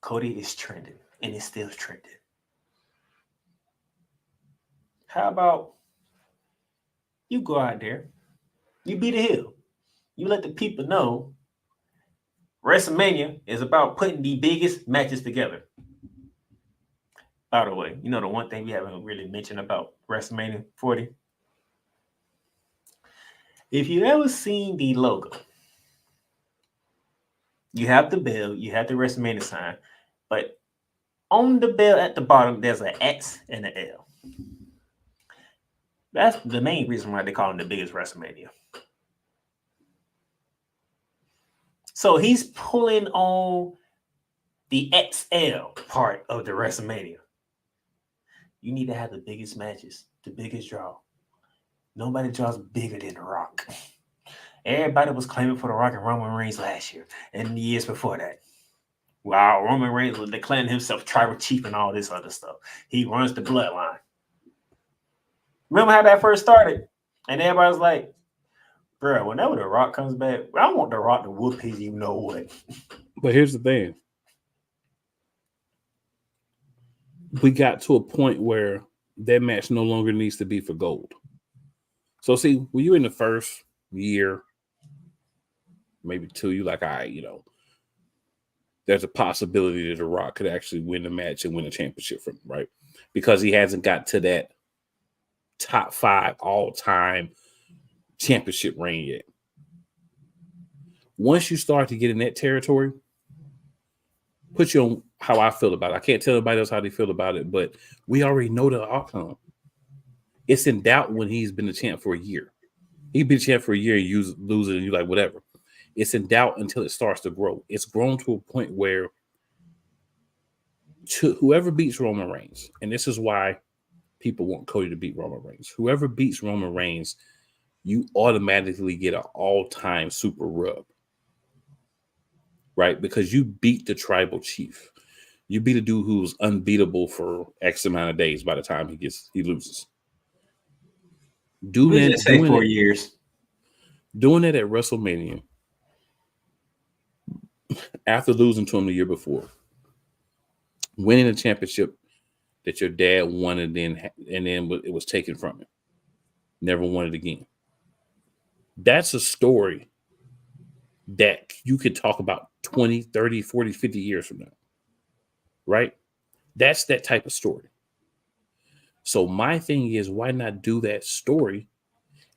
Cody is trending, and it's still trending. How about you go out there, you be the heel, you let the people know WrestleMania is about putting the biggest matches together. By the way, you know the one thing we haven't really mentioned about WrestleMania 40? If you ever seen the logo, you have the bell, you have the WrestleMania sign, but on the bell at the bottom, there's an X and an L. That's the main reason why they call him the biggest WrestleMania. So he's pulling on the XL part of the WrestleMania. You need to have the biggest matches, the biggest draw. Nobody draws bigger than The Rock. Everybody was claiming for The Rock and Roman Reigns last year and the years before that. Wow, Roman Reigns was declaring himself tribal chief and all this other stuff. He runs the bloodline. Remember how that first started? And everybody was like, bro, whenever The Rock comes back, I want The Rock to whoop his you know what. But here's the thing. We got to a point where that match no longer needs to be for gold. So see, when you're in the first year, maybe two, you like, all right, there's a possibility that The Rock could actually win the match and win a championship from him, right? Because he hasn't got to that top 5 all-time championship reign yet. Once you start to get in that territory, put you on how I feel about it. I can't tell anybody else how they feel about it, but we already know the outcome. It's in doubt when he's been the champ for a year. He'd be the champ for a year and you lose it and you're like, whatever. It's in doubt until it starts to grow. It's grown to a point where whoever beats Roman Reigns, and this is why people want Cody to beat Roman Reigns. Whoever beats Roman Reigns, you automatically get an all-time super rub. Right? Because you beat the tribal chief. You beat a dude who's unbeatable for X amount of days by the time he loses. Doing that, say 4 years. Doing that at WrestleMania after losing to him the year before, winning a championship that your dad won and then it was taken from him. Never won it again. That's a story that you could talk about 20, 30, 40, 50 years from now. Right? That's that type of story. So my thing is, why not do that story?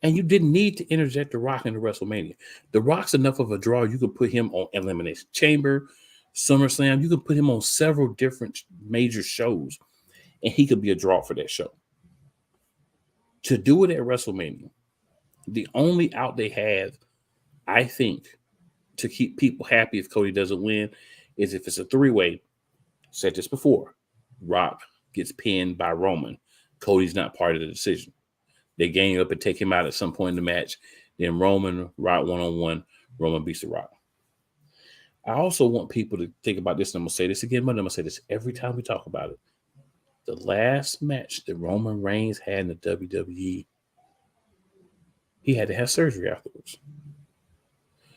And you didn't need to interject The Rock into WrestleMania. The Rock's enough of a draw. You could put him on Elimination Chamber, SummerSlam. You could put him on several different major shows, and he could be a draw for that show. To do it at WrestleMania, the only out they have, I think, to keep people happy if Cody doesn't win is if it's a 3-way. Said this before. Rock gets pinned by Roman. Cody's not part of the decision. They gang up and take him out at some point in the match. Then Roman, Rock one-on-one. Roman beats The Rock. I also want people to think about this, and I'm going to say this again, but I'm going to say this every time we talk about it. The last match that Roman Reigns had in the WWE, he had to have surgery afterwards.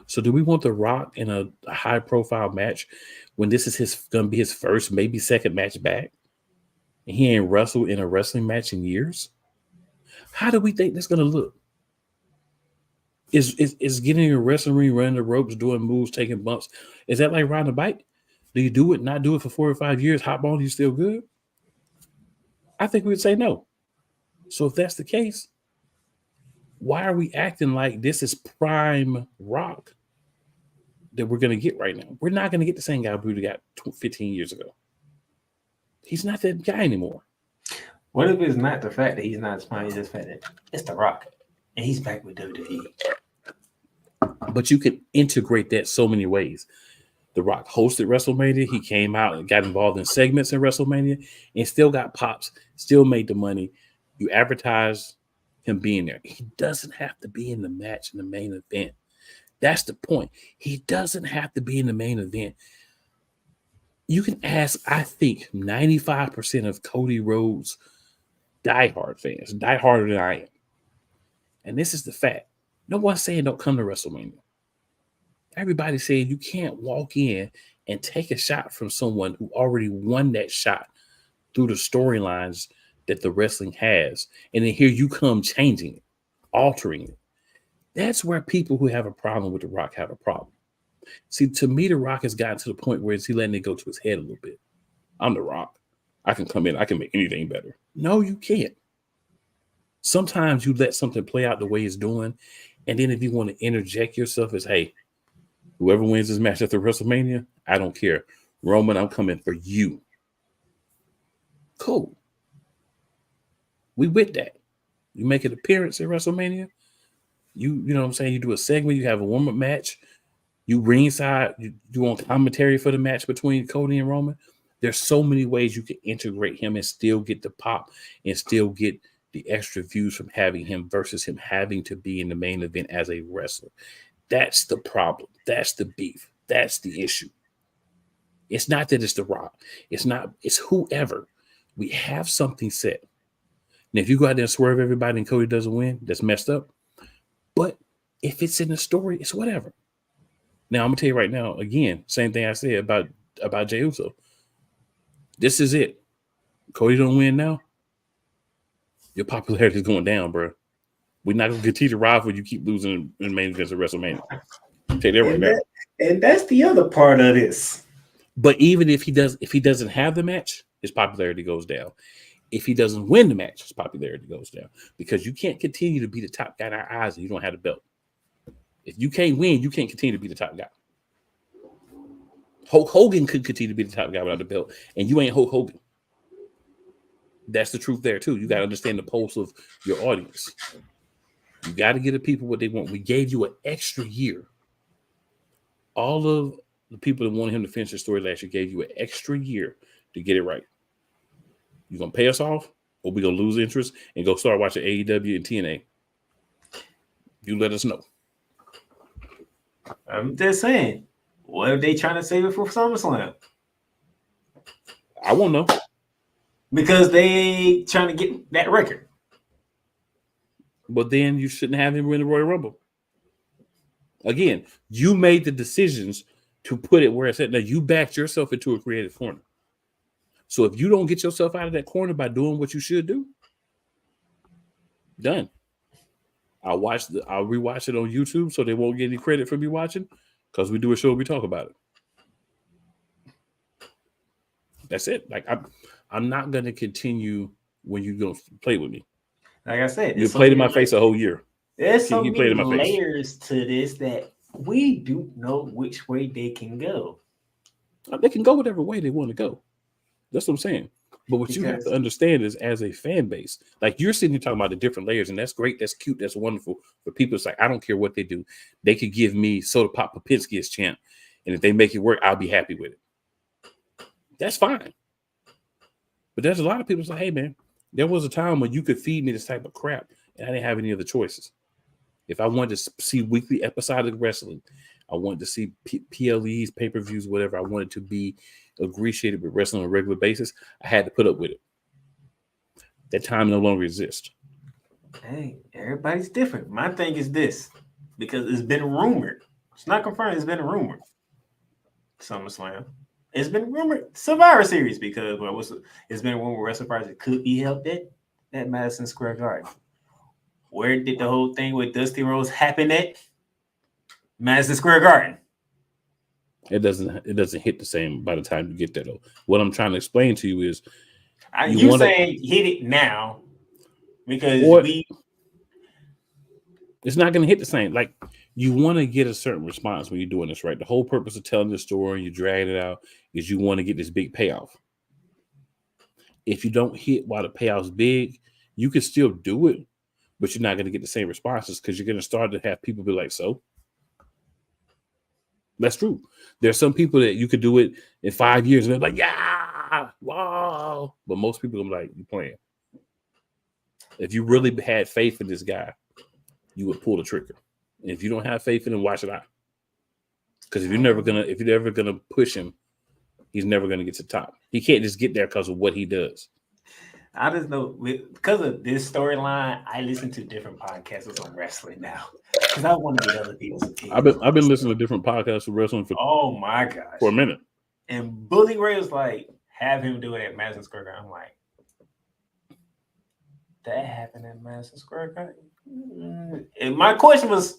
So do we want The Rock in a high-profile match when this is going to be his first, maybe second match back? and he ain't wrestled in a wrestling match in years? How do we think that's gonna look? Is getting in a wrestling ring, running the ropes, doing moves, taking bumps? Is that like riding a bike? Do you do it, not do it for 4 or 5 years? Hop on, you still good? I think we would say no. So if that's the case, why are we acting like this is prime Rock that we're going to get right now? We're not going to get the same guy we got 15 years ago. He's not that guy anymore. What if it's not the fact that he's not smart, it's just the fact that it's The Rock and he's back with WWE? But you can integrate that so many ways. The Rock hosted WrestleMania. He came out and got involved in segments in WrestleMania and still got pops, still made the money. You advertise him being there. He doesn't have to be in the match in the main event. That's the point. He doesn't have to be in the main event. You can ask, I think, 95% of Cody Rhodes diehard fans, die harder than I am. And this is the fact. No one's saying don't come to WrestleMania. Everybody's saying you can't walk in and take a shot from someone who already won that shot through the storylines that the wrestling has. And then here you come changing it, altering it. That's where people who have a problem with The Rock have a problem. See, to me, The Rock has gotten to the point where he's letting it go to his head a little bit. I'm The Rock. I can come in. I can make anything better. No, you can't. Sometimes you let something play out the way it's doing. And then if you want to interject yourself as, hey, whoever wins this match after WrestleMania, I don't care. Roman, I'm coming for you. Cool. We with that. You make an appearance at WrestleMania. You know what I'm saying? You do a segment. You have a warm-up match. You ringside. You do on commentary for the match between Cody and Roman. There's so many ways you can integrate him and still get the pop and still get the extra views from having him versus him having to be in the main event as a wrestler. That's the problem. That's the beef. That's the issue. It's not that it's The Rock. It's not. It's whoever. We have something set. And if you go out there and swerve everybody and Cody doesn't win, that's messed up. But if it's in the story, it's whatever. Now, I'm going to tell you right now, again, same thing I said about Jey Uso. This is it. Cody don't win now. Your popularity is going down, bro. We're not going to continue to ride when you keep losing in main events of WrestleMania. I'll tell you that right now. And that's the other part of this. But even if he doesn't have the match, his popularity goes down. If he doesn't win the match, his popularity goes down. Because you can't continue to be the top guy in our eyes if you don't have the belt. If you can't win, you can't continue to be the top guy. Hulk Hogan could continue to be the top guy without the belt, and you ain't Hulk Hogan. That's the truth there, too. You got to understand the pulse of your audience. You got to give the people what they want. We gave you an extra year. All of the people that wanted him to finish the story last year gave you an extra year to get it right. You going to pay us off, or we going to lose interest and go start watching AEW and TNA? You let us know. I'm just saying, what are they trying to save it for SummerSlam? I won't know. Because they trying to get that record. But then you shouldn't have him win the Royal Rumble. Again, you made the decisions to put it where it's at. Now, you backed yourself into a creative corner. So if you don't get yourself out of that corner by doing what you should do, done. I'll rewatch it on YouTube so they won't get any credit for me watching because we do a show, we talk about it. That's it. Like I'm not gonna continue when you gonna play with me. Like I said, you played in my face a whole year. There's so many layers to this that we do know which way they can go. They can go whatever way they want to go. That's what I'm saying. But what you have to understand is, as a fan base, like you're sitting here talking about the different layers, and that's great, that's cute, that's wonderful. For people, it's like, I don't care what they do. They could give me Soda Pop Popinski as champ. And if they make it work, I'll be happy with it. That's fine. But there's a lot of people say, hey, man, there was a time when you could feed me this type of crap, and I didn't have any other choices. If I wanted to see weekly episodic wrestling, I wanted to see PLEs, pay-per-views, whatever, I wanted to be ingratiated with wrestling on a regular basis, I had to put up with it. That time no longer exists. Hey, everybody's different. My thing is this, because it's been rumored. It's not confirmed, it's been rumored. SummerSlam. it's been rumored Survivor Series because it's been rumored Wrestling Project could be held at Madison Square Garden. Where did the whole thing with Dusty Rhodes happen at? Madison Square Garden. It doesn't hit the same by the time you get there though. What I'm trying to explain to you is you saying hit it now because it's not going to hit the same. Like, you want to get a certain response when you're doing this, right? The whole purpose of telling this story and you dragging it out is you want to get this big payoff. If you don't hit while the payoff's big, you can still do it, but you're not going to get the same responses because you're going to start to have people be like, so? That's true. There's some people that you could do it in 5 years and they're like, yeah, wow. But most people are like, you playing. If you really had faith in this guy, you would pull the trigger. And if you don't have faith in him, why should I? Because if you're ever gonna push him, he's never gonna get to the top. He can't just get there because of what he does. I just know because of this storyline, I listen to different podcasts on wrestling now because I want to get other people's opinions. I've been listening to different podcasts for wrestling for my gosh for a minute. And Bully Ray was like, have him do it at Madison Square Garden. I'm like, that happened at Madison Square Garden. And my question was,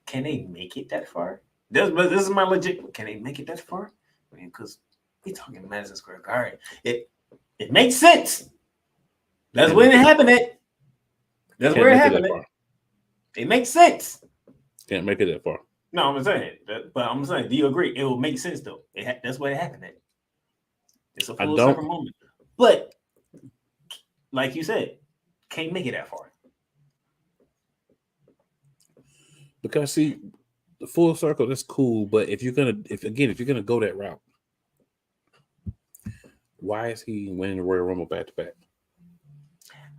can they make it that far? This is my legit. Can they make it that far? Because we talking Madison Square Garden. It makes sense. That's when it happened. That's where it happened. It makes sense. Can't make it that far. No, I'm saying. But I'm saying, do you agree? It will make sense though. That's what it happened at. It's a full circle moment. But like you said, can't make it that far. Because see, the full circle, that's cool. But if you're gonna go that route, why is he winning the Royal Rumble back to back?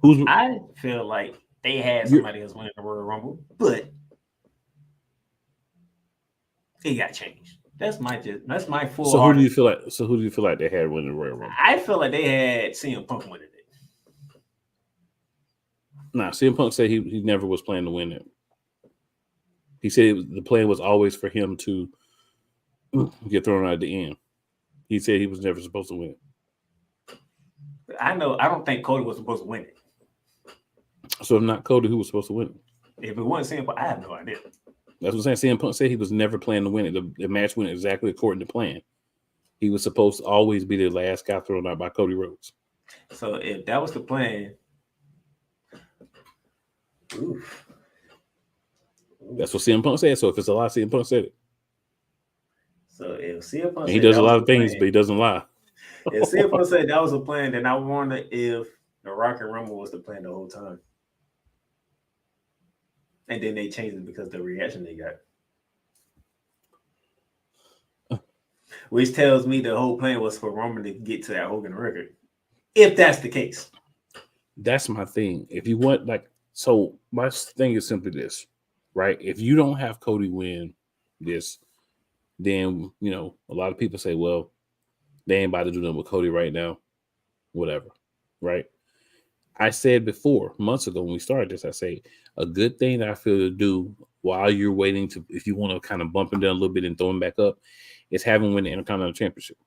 I feel like they had somebody else winning the Royal Rumble, but it got changed. That's my full. So who do you feel like they had winning the Royal Rumble? I feel like they had CM Punk winning it. Nah, CM Punk said he never was planning to win it. He said the plan was always for him to get thrown out at the end. He said he was never supposed to win it. I know. I don't think Cody was supposed to win it. So if not Cody, who was supposed to win it? If it wasn't CM Punk, I have no idea. That's what I'm saying. CM Punk said he was never planning to win it. The match went exactly according to plan. He was supposed to always be the last guy thrown out by Cody Rhodes. So if that was the plan, oof. That's what CM Punk said. So if it's a lie, CM Punk said it. So if CM Punk and he does a lot of things, but he doesn't lie. If CM Punk said that was a plan, then I wonder if the Rock and Rumble was the plan the whole time. And then they changed it because of the reaction they got. Which tells me the whole plan was for Roman to get to that Hogan record. If that's the case. That's my thing. If you want, so my thing is simply this, right? If you don't have Cody win this, then, a lot of people say, well, they ain't about to do nothing with Cody right now. Whatever, right? I said before, months ago when we started this, I say a good thing that I feel to do while you're waiting to, if you want to kind of bump him down a little bit and throw him back up, is have him win the Intercontinental Championship.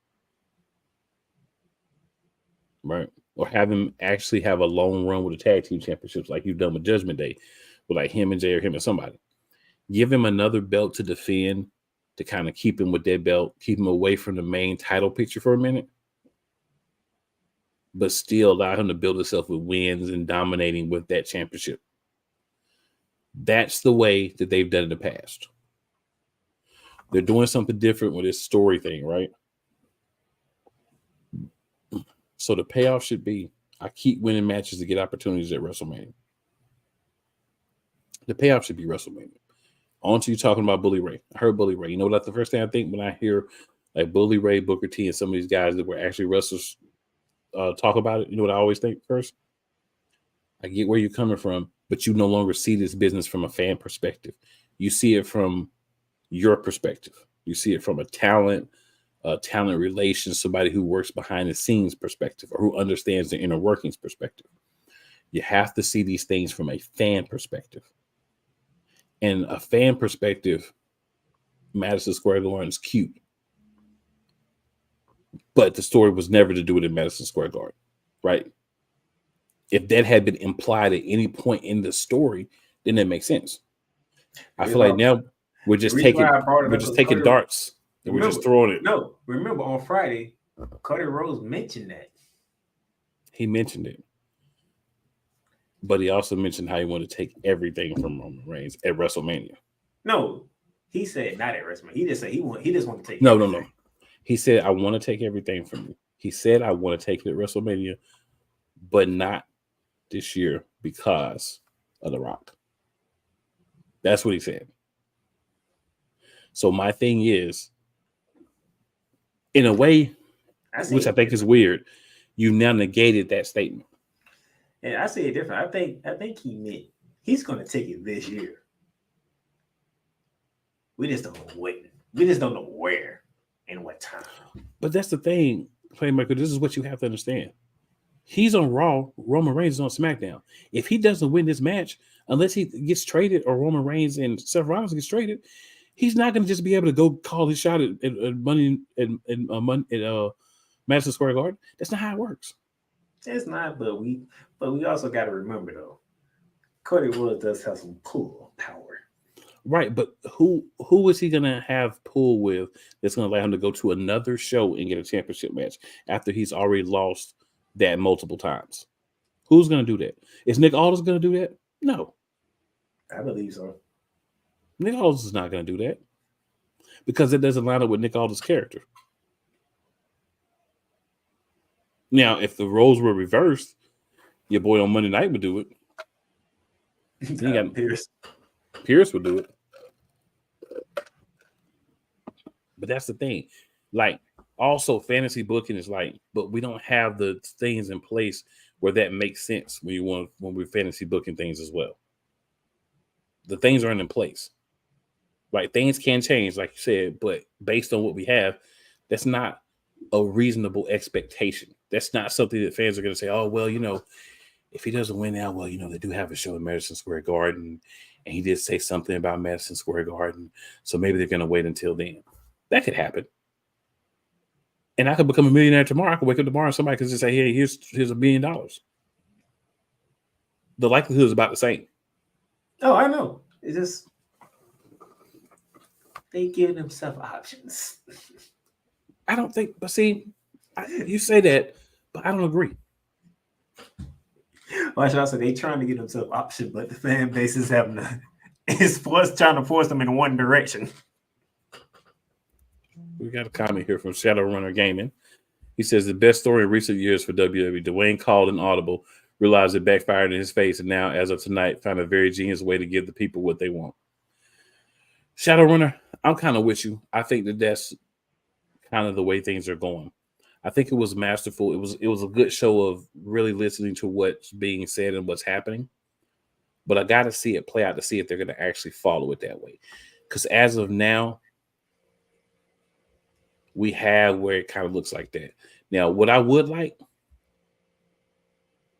Right? Or have him actually have a long run with the tag team championships like you've done with Judgment Day, with like him and Jay or him and somebody. Give him another belt to defend to kind of keep him with that belt, keep him away from the main title picture for a minute, but still allow him to build himself with wins and dominating with that championship. That's the way that they've done in the past. They're doing something different with this story thing, right? So the payoff should be, I keep winning matches to get opportunities at WrestleMania. The payoff should be WrestleMania. On to you talking about Bully Ray. I heard Bully Ray. You know what? The first thing I think when I hear like Bully Ray, Booker T, and some of these guys that were actually wrestlers talk about it, you know what I always think first? I get where you're coming from, but you no longer see this business from a fan perspective. You see it from your perspective. You see it from a talent relations, somebody who works behind the scenes perspective or who understands the inner workings perspective. You have to see these things from a fan perspective. And a fan perspective, Madison Square Garden is cute. But the story was never to do it in Madison Square Garden, right? If that had been implied at any point in the story, then that makes sense. I feel like now we're just taking darts and we're just throwing it. No, remember on Friday, Cody Rhodes mentioned that. He mentioned it. But he also mentioned how he wanted to take everything from Roman Reigns at WrestleMania. No, he said not at WrestleMania. He just said he just want to take No. He said, I want to take everything from you. He said, I want to take it at WrestleMania, but not this year because of The Rock. That's what he said. So my thing is, in a way, which I think is weird, you now negated that statement. And I say it different. I think he meant he's going to take it this year. We just don't know when. We just don't know where and what time. But that's the thing, Playmaker. This is what you have to understand. He's on Raw. Roman Reigns is on SmackDown. If he doesn't win this match, unless he gets traded or Roman Reigns and Seth Rollins gets traded, he's not going to just be able to go call his shot at Money in Madison Square Garden. That's not how it works. It's not, but we also got to remember though, Cody Rhodes does have some pull power. Right, but who is he going to have pull with that's going to allow him to go to another show and get a championship match after he's already lost that multiple times? Who's going to do that? Is Nick Aldis going to do that? No. I believe so. Nick Aldis is not going to do that because it doesn't line up with Nick Aldis' character. Now, if the roles were reversed, your boy on Monday Night would do it. You got Pierce. Pierce would do it. But that's the thing. Like, also fantasy booking is like, but we don't have the things in place where that makes sense when we're fantasy booking things as well. The things aren't in place. Right? Things can change, like you said, but based on what we have, that's not a reasonable expectation. That's not something that fans are going to say, oh, well, if he doesn't win now, well, they do have a show in Madison Square Garden, and he did say something about Madison Square Garden, so maybe they're going to wait until then. That could happen. And I could become a millionaire tomorrow. I could wake up tomorrow and somebody could just say, hey, here's $1 billion. The likelihood is about the same. Oh, I know. It's just they give themselves options. I don't think, but see, you say that, but I don't agree. Well, should I say they trying to give themselves options, but the fan base is trying to force them in one direction. We got a comment here from Shadowrunner Gaming. He says the best story in recent years for WWE. Dwayne called an audible, realized it backfired in his face, and now, as of tonight, found a very genius way to give the people what they want. Shadowrunner, I'm kind of with you. I think that's kind of the way things are going. I think it was masterful. It was a good show of really listening to what's being said and what's happening. But I got to see it play out to see if they're going to actually follow it that way. Because as of now, we have where it kind of looks like that. Now, what I would like,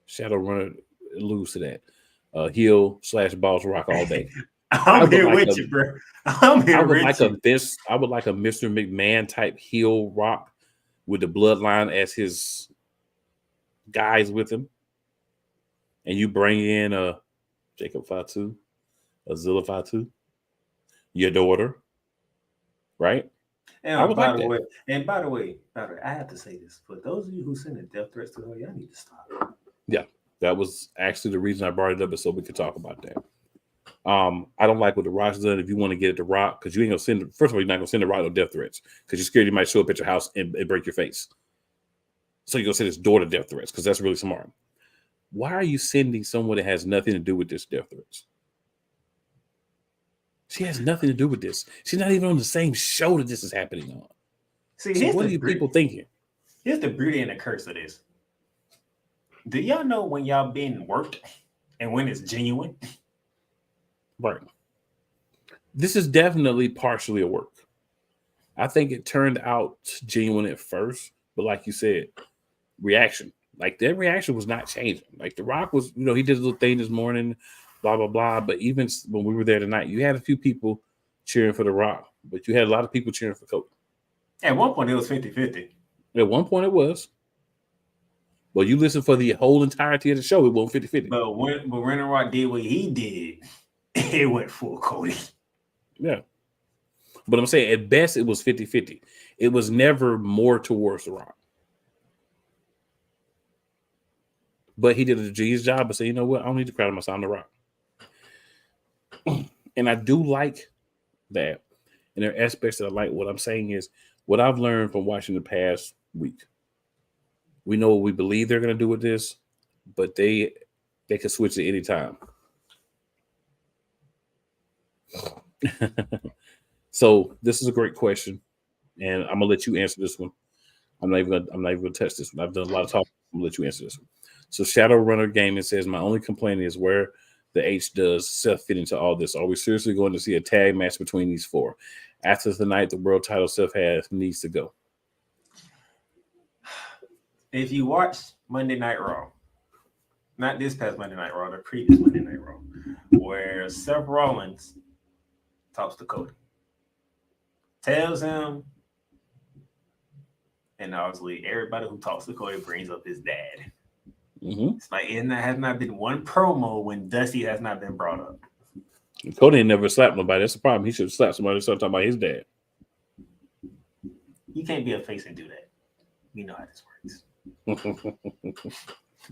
Shadowrunner lose to that. Heel / Boss Rock all day. I'm here with you, bro. I would like a Mr. McMahon type heel Rock with the bloodline as his guys with him. And you bring in a Jacob Fatu, a Zilla Fatu, your daughter, right? And by the way, I have to say this. For those of you who send death threats to her, y'all need to stop. Yeah, that was actually the reason I brought it up, so we could talk about that. I don't like what The Rock's done. If you want to get it to Rock, because you ain't gonna send. First of all, you're not gonna send The Rock no death threats because you're scared he might show up at your house and break your face. So you're gonna send his daughter death threats because that's really smart. Why are you sending someone that has nothing to do with this death threats? She has nothing to do with this. She's not even on the same show that this is happening on. See, so what are you people thinking? Here's the beauty and the curse of this. Do y'all know when y'all being worked and when it's genuine? Right. This is definitely partially a work. I think it turned out genuine at first, but like you said, reaction. Like that reaction was not changing. Like The Rock was, he did a little thing this morning, blah, blah, blah. But even when we were there tonight, you had a few people cheering for The Rock, but you had a lot of people cheering for Cody. At one point, it was 50-50. At one point, it was. But you listen for the whole entirety of the show, it wasn't 50-50. But when Randy Rock did what he did, it went full Cody. Yeah. But I'm saying at best it was 50-50. It was never more towards The Rock. But he did a genius job of saying, you know what? I don't need to crowd myself on The Rock. And I do like that. And there are aspects that I like. What I'm saying is what I've learned from watching the past week. We know what we believe they're going to do with this, but they can switch at any time. So this is a great question, and I'm gonna let you answer this one. I'm not even gonna touch this one. I've done a lot of talking. I'm gonna let you answer this one. So Shadowrunner Gaming says, my only complaint is where the H does Seth fit into all this. Are we seriously going to see a tag match between these four? After tonight, the world title Seth needs to go. If you watch Monday Night Raw, not this past Monday Night Raw, the previous Monday Night Raw, where Seth Rollins talks to Cody, tells him, and obviously everybody who talks to Cody brings up his dad. Mm-hmm. It's like it has not been one promo when Dusty has not been brought up. Cody ain't never slapped nobody. That's the problem. He should have slapped somebody and start talking about his dad. You can't be a face and do that. You know how this works.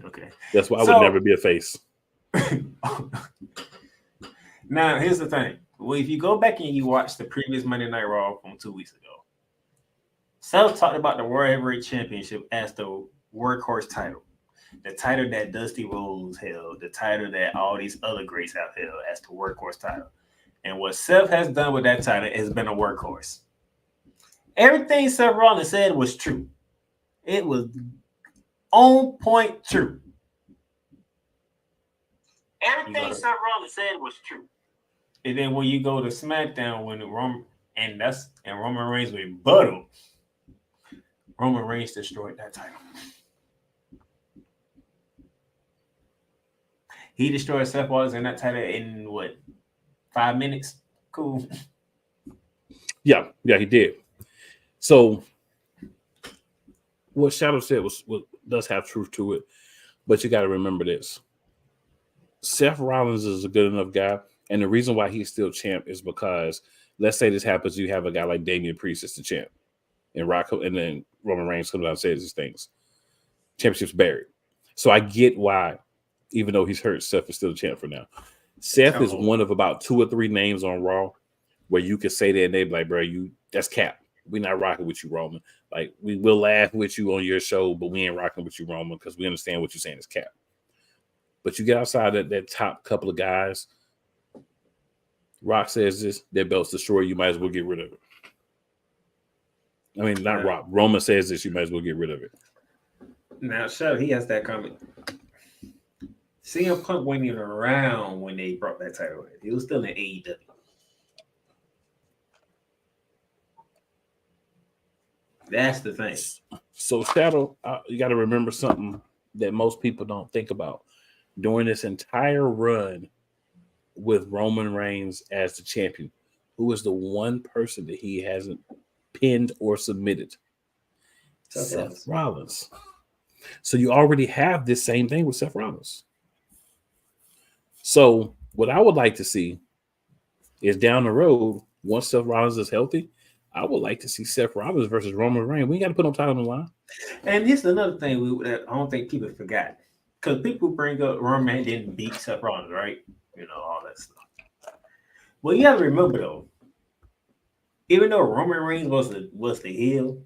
Okay. That's why I would never be a face. Now, here's the thing. Well, if you go back and you watch the previous Monday Night Raw from 2 weeks ago, Seth talked about the World Heavyweight Championship as the workhorse title. The title that Dusty Rhodes held, the title that all these other greats have held as the workhorse title. And what Seth has done with that title has been a workhorse. Everything Seth Rollins said was true. It was on point true. Everything Seth Rollins said was true. And then when you go to SmackDown, when Roman Reigns with Buttle, Roman Reigns destroyed that title. He destroyed Seth Rollins in that title in what, 5 minutes? Cool. Yeah, he did. So what Shadow said does have truth to it, but you got to remember this: Seth Rollins is a good enough guy, and the reason why he's still champ is because, let's say this happens, you have a guy like Damian Priest as the champ, and then Roman Reigns comes out and says these things. Championship's buried. So I get why, even though he's hurt, Seth is still the champ for now. Seth is one of about 2 or 3 names on Raw where you could say that and they'd be like, bro, that's cap. We're not rocking with you, Roman. Like, we will laugh with you on your show, but we ain't rocking with you, Roman, because we understand what you're saying is cap. But you get outside that top couple of guys, Rock says this, their belt's destroyed, you might as well get rid of it. I mean, not Rock. Roman says this, you might as well get rid of it. Now, Shadow, he has that comment. CM Punk wasn't even around when they brought that title in. He was still in AEW. That's the thing. So, Shadow, you got to remember something that most people don't think about. During this entire run with Roman Reigns as the champion, who is the one person that he hasn't pinned or submitted? Seth Rollins. So you already have this same thing with Seth Rollins. So what I would like to see is down the road, once Seth Rollins is healthy, I would like to see Seth Rollins versus Roman Reigns. We ain't got to put no title on the line. And here's another thing that I don't think people forgot. Because people bring up Roman didn't beat Seth Rollins, right? You know, all that stuff. Well, you have to remember, though, even though Roman Reigns was the heel,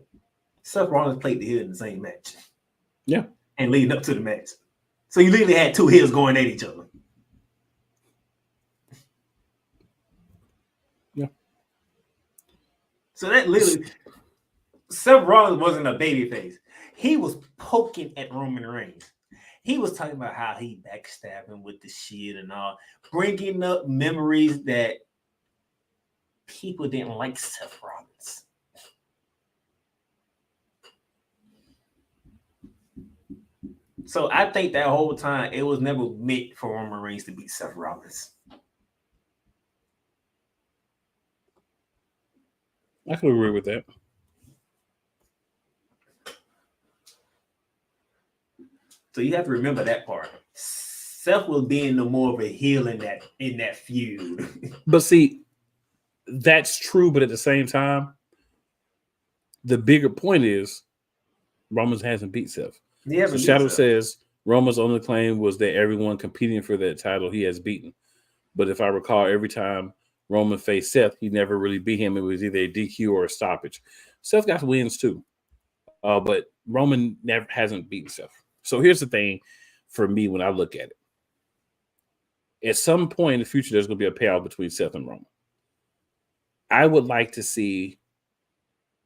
Seth Rollins played the heel in the same match. Yeah. And leading up to the match. So you literally had 2 heels going at each other. Yeah. So that literally, Seth Rollins wasn't a babyface. He was poking at Roman Reigns. He was talking about how he backstabbed him with the shit and all, bringing up memories that people didn't like Seth Rollins. So I think that whole time it was never meant for Roman Reigns to beat Seth Rollins. I can agree with that. So you have to remember that part. Seth was being the more of a heel in that feud. But see, that's true. But at the same time, the bigger point is Roman hasn't beat Seth. So Shadow says Roman's only claim was that everyone competing for that title he has beaten. But if I recall, every time Roman faced Seth, he never really beat him. It was either a DQ or a stoppage. Seth got wins too. But Roman never hasn't beaten Seth. So here's the thing for me when I look at it. At some point in the future, there's going to be a payout between Seth and Roman. I would like to see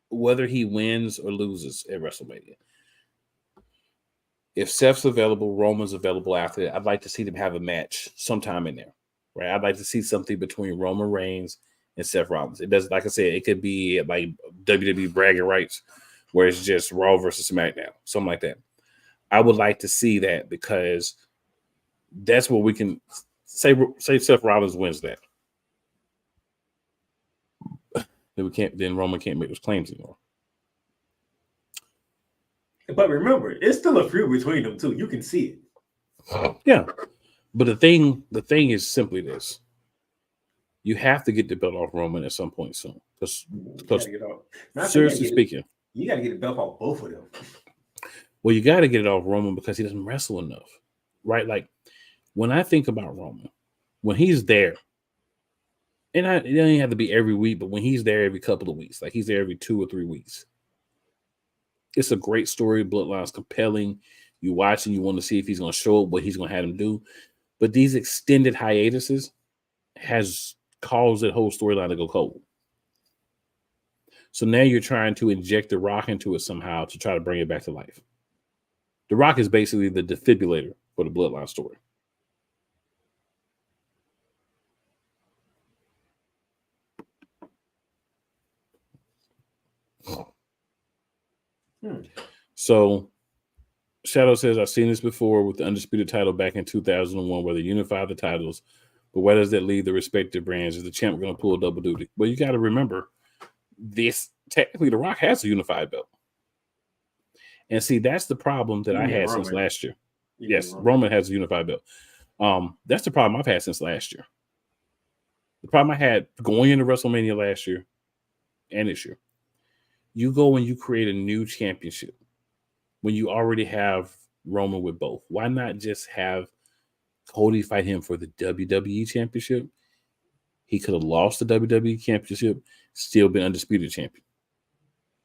whether he wins or loses at WrestleMania. If Seth's available, Roman's available after it, I'd like to see them have a match sometime in there. Right? I'd like to see something between Roman Reigns and Seth Rollins. It does, like I said, it could be like WWE bragging rights, where it's just Raw versus SmackDown, something like that. I would like to see that because that's what we can say Seth Rollins wins that. Then Roman can't make those claims anymore. But remember, it's still a feud between them too. You can see it. Yeah. But the thing is simply this. You have to get the belt off Roman at some point soon. Because seriously speaking, you got to get the belt off both of them. Well, you got to get it off Roman because he doesn't wrestle enough, right? Like when I think about Roman, when he's there, and it doesn't have to be every week, but when he's there every couple of weeks, like he's there every 2 or 3 weeks, it's a great story. Bloodline's compelling. You watch and you want to see if he's going to show up, what he's going to have him do. But these extended hiatuses has caused that whole storyline to go cold. So now you're trying to inject The Rock into it somehow to try to bring it back to life. The Rock is basically the defibrillator for the Bloodline story. So Shadow says, I've seen this before with the Undisputed title back in 2001 where they unified the titles, but where does that leave the respective brands? Is the champ going to pull a double duty? Well, you got to remember, this technically The Rock has a unified belt. And see, that's the problem that I had since last year. Yes, Roman has a unified belt. That's the problem I've had since last year. The problem I had going into WrestleMania last year and this year, you go and you create a new championship when you already have Roman with both. Why not just have Cody fight him for the WWE Championship? He could have lost the WWE Championship, still been undisputed champion.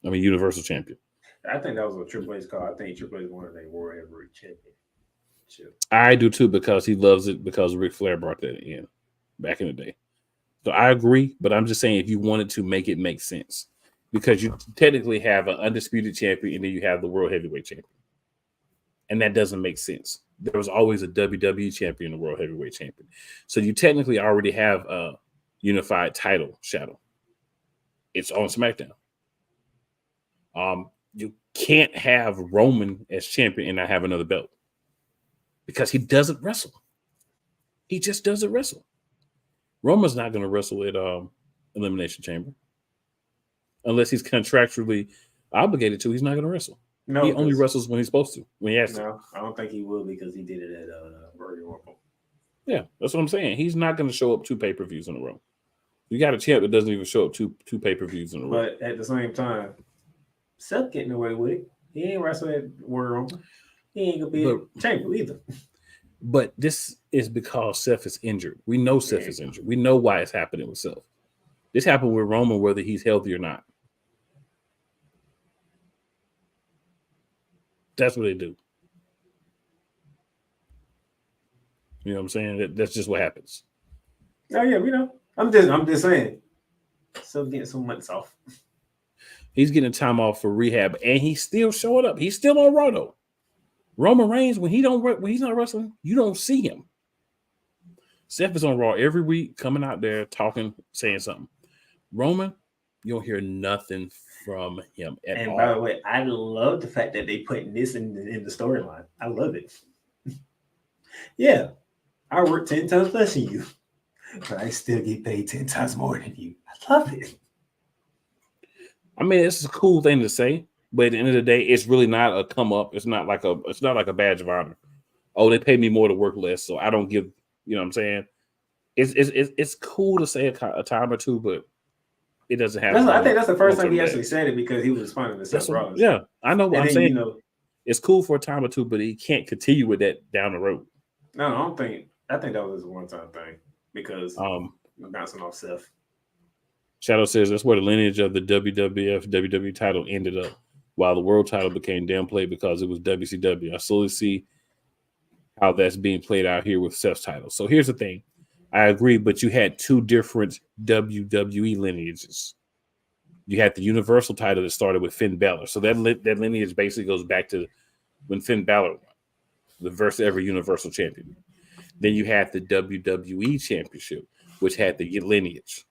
I mean, Universal Champion. I think that was what Triple H called. I think Triple H wanted a World Heavyweight Championship. I do too, because he loves it, because Ric Flair brought that in back in the day. So I agree, but I'm just saying if you wanted to make it make sense, because you technically have an undisputed champion and then you have the World Heavyweight Champion. And that doesn't make sense. There was always a WWE champion and a World Heavyweight Champion. So you technically already have a unified title, Shadow. It's on SmackDown. You can't have Roman as champion and not have another belt because he doesn't wrestle. He just doesn't wrestle. Roman's not going to wrestle at Elimination Chamber unless he's contractually obligated to. He's not going to wrestle. No, he only wrestles when he's supposed to. When he has to. No, I don't think he will because he did it at Royal Rumble. Yeah, that's what I'm saying. He's not going to show up 2 pay-per-views in a row. You got a champ that doesn't even show up two pay-per-views in a row. But at the same time, Seth getting away with it. He ain't wrestling at Royal Rumble. He ain't gonna be a champion either. But this is because Seth is injured. We know Seth is injured. We know why it's happening with Seth. This happened with Roman, whether he's healthy or not. That's what they do. You know what I'm saying? That's just what happens. Oh yeah, we know. I'm just saying. Seth getting some months off. He's getting time off for rehab, and he's still showing up. He's still on Raw though. Roman Reigns, when he's not wrestling, you don't see him. Seth is on Raw every week, coming out there, talking, saying something. Roman, you don't hear nothing from him at all. And by the way, I love the fact that they putting this in the storyline. I love it. Yeah, I work 10 times less than you, but I still get paid 10 times more than you. I love it. I mean, it's a cool thing to say, But at the end of the day, it's really not a come up. It's not like a badge of honor. Oh, they pay me more to work less, so I don't give. You know what I'm saying? It's cool to say a time or two, but it doesn't have. I think that's the first time he long-term actually said it because he was responding to Seth Rollins. Yeah, I know what I'm saying. You know, it's cool for a time or two, but he can't continue with that down the road. No, I don't think. I think that was a one-time thing because bouncing off Seth. Shadow says that's where the lineage of the WWF WWE title ended up, while the world title became downplayed because it was WCW. I slowly see how that's being played out here with Seth's title. So here's the thing. I agree, but you had two different WWE lineages. You had the Universal title that started with Finn Balor. So that lineage basically goes back to when Finn Balor won, the first ever Universal Champion. Then you had the WWE Championship, which had the lineage.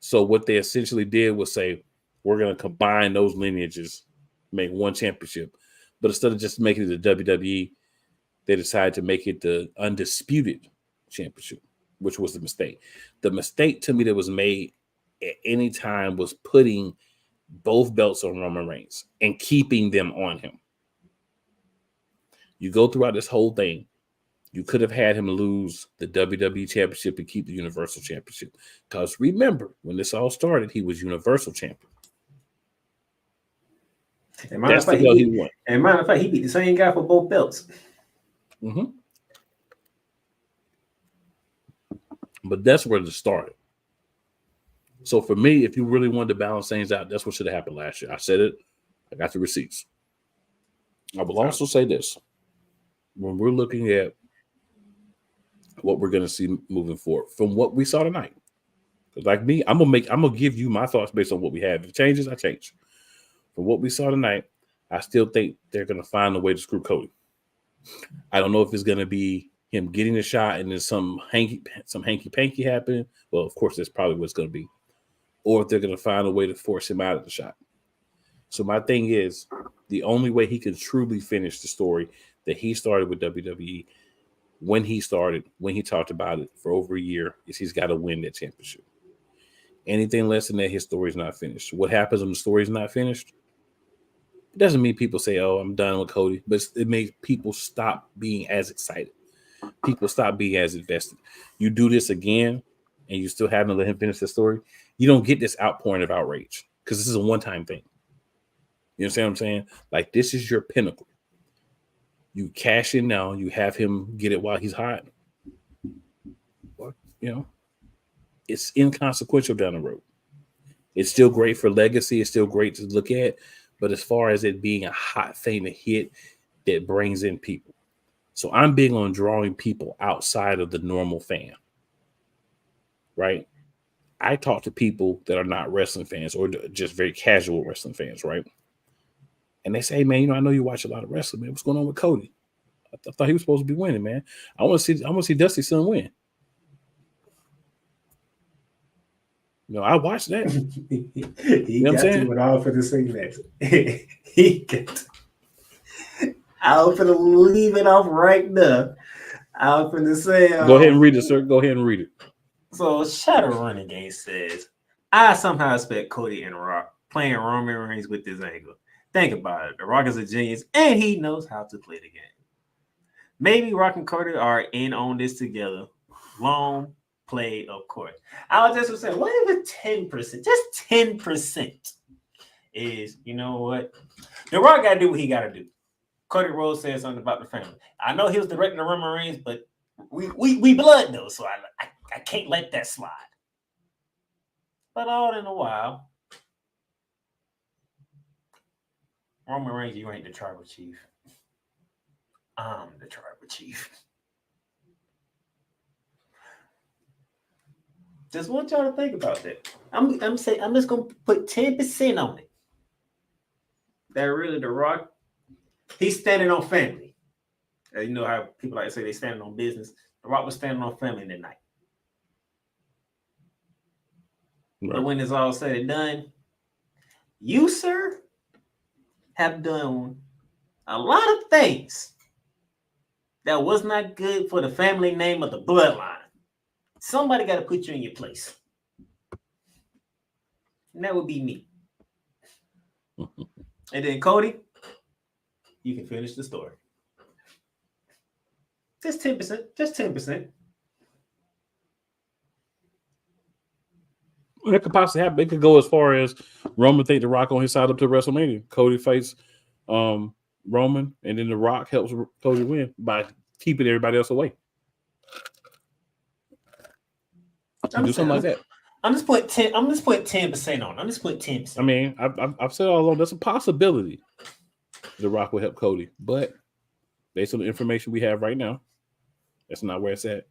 So what they essentially did was say, we're going to combine those lineages, make one championship. But instead of just making it the WWE, they decided to make it the Undisputed Championship, which was the mistake. The mistake to me that was made at any time was putting both belts on Roman Reigns and keeping them on him. You go throughout this whole thing, you could have had him lose the WWE Championship and keep the Universal Championship. Because remember, when this all started, he was Universal Champion. That's the belt he won. And matter of fact, he beat the same guy for both belts. Mm-hmm. But that's where it started. So for me, if you really wanted to balance things out, that's what should have happened last year. I said it. I got the receipts. I will also say this. When we're looking at what we're going to see moving forward from what we saw tonight, because like me, I'm gonna give you my thoughts based on what we have. If it changes, I change. From what we saw tonight, I still think they're going to find a way to screw Cody. I don't know if it's going to be him getting a shot and then some hanky panky happening. Well, of course, that's probably what it's going to be. Or if they're going to find a way to force him out of the shot. So my thing is, the only way he can truly finish the story that he started with WWE when he talked about it for over a year, is he's got to win that championship. Anything less than that, his story's not finished. What happens when the story's not finished? It doesn't mean people say, oh, I'm done with Cody, but it makes people stop being as excited. People stop being as invested. You do this again, and you still haven't let him finish the story, you don't get this outpouring of outrage because this is a one-time thing. You understand what I'm saying? Like, this is your pinnacle. You cash in now, you have him get it while he's hot. Well, it's inconsequential down the road. It's still great for legacy. It's still great to look at. But as far as it being a hot thing to hit that brings in people. So I'm big on drawing people outside of the normal fan. Right? I talk to people that are not wrestling fans or just very casual wrestling fans, right? And they say, hey, man, I know you watch a lot of wrestling, man. What's going on with Cody? I thought he was supposed to be winning, man. I want to see Dusty's son win. I watched that. He got to it all for the same match. He got I was going to leave it off right now. I was going to say... go ahead and read it, sir. Go ahead and read it. So Shadow Renegade says, I somehow expect Cody and Rock playing Roman Reigns with this angle. Think about it. The Rock is a genius, and he knows how to play the game. Maybe Rock and Cody are in on this together. Long play, of course. I was just saying, what if 10%? Just 10% is, you know what? The Rock got to do what he got to do. Cody Rhodes said something about the family. I know he was directing the Roman Reigns, but we blood though, so I can't let that slide. But all in a while, Roman Reigns, you ain't the tribal chief. I'm the tribal chief. Just want y'all to think about that. I'm just gonna put 10% on it. That really the Rock. He's standing on family. You know how people like to say they standing on business. The Rock was standing on family that night. Right. But when it's all said and done, you, sir, have done a lot of things that was not good for the family name of the bloodline. Somebody got to put you in your place. And that would be me. And then Cody, you can finish the story. Just 10%. Just 10%. It could possibly happen. It could go as far as Roman take the Rock on his side up to WrestleMania. Cody fights Roman, and then the Rock helps Cody win by keeping everybody else away. Do something like that. I'm just putting 10. I'm just putting 10% on. I'm just putting 10%. I mean, I've said all along that's a possibility. The Rock will help Cody, but based on the information we have right now, that's not where it's at.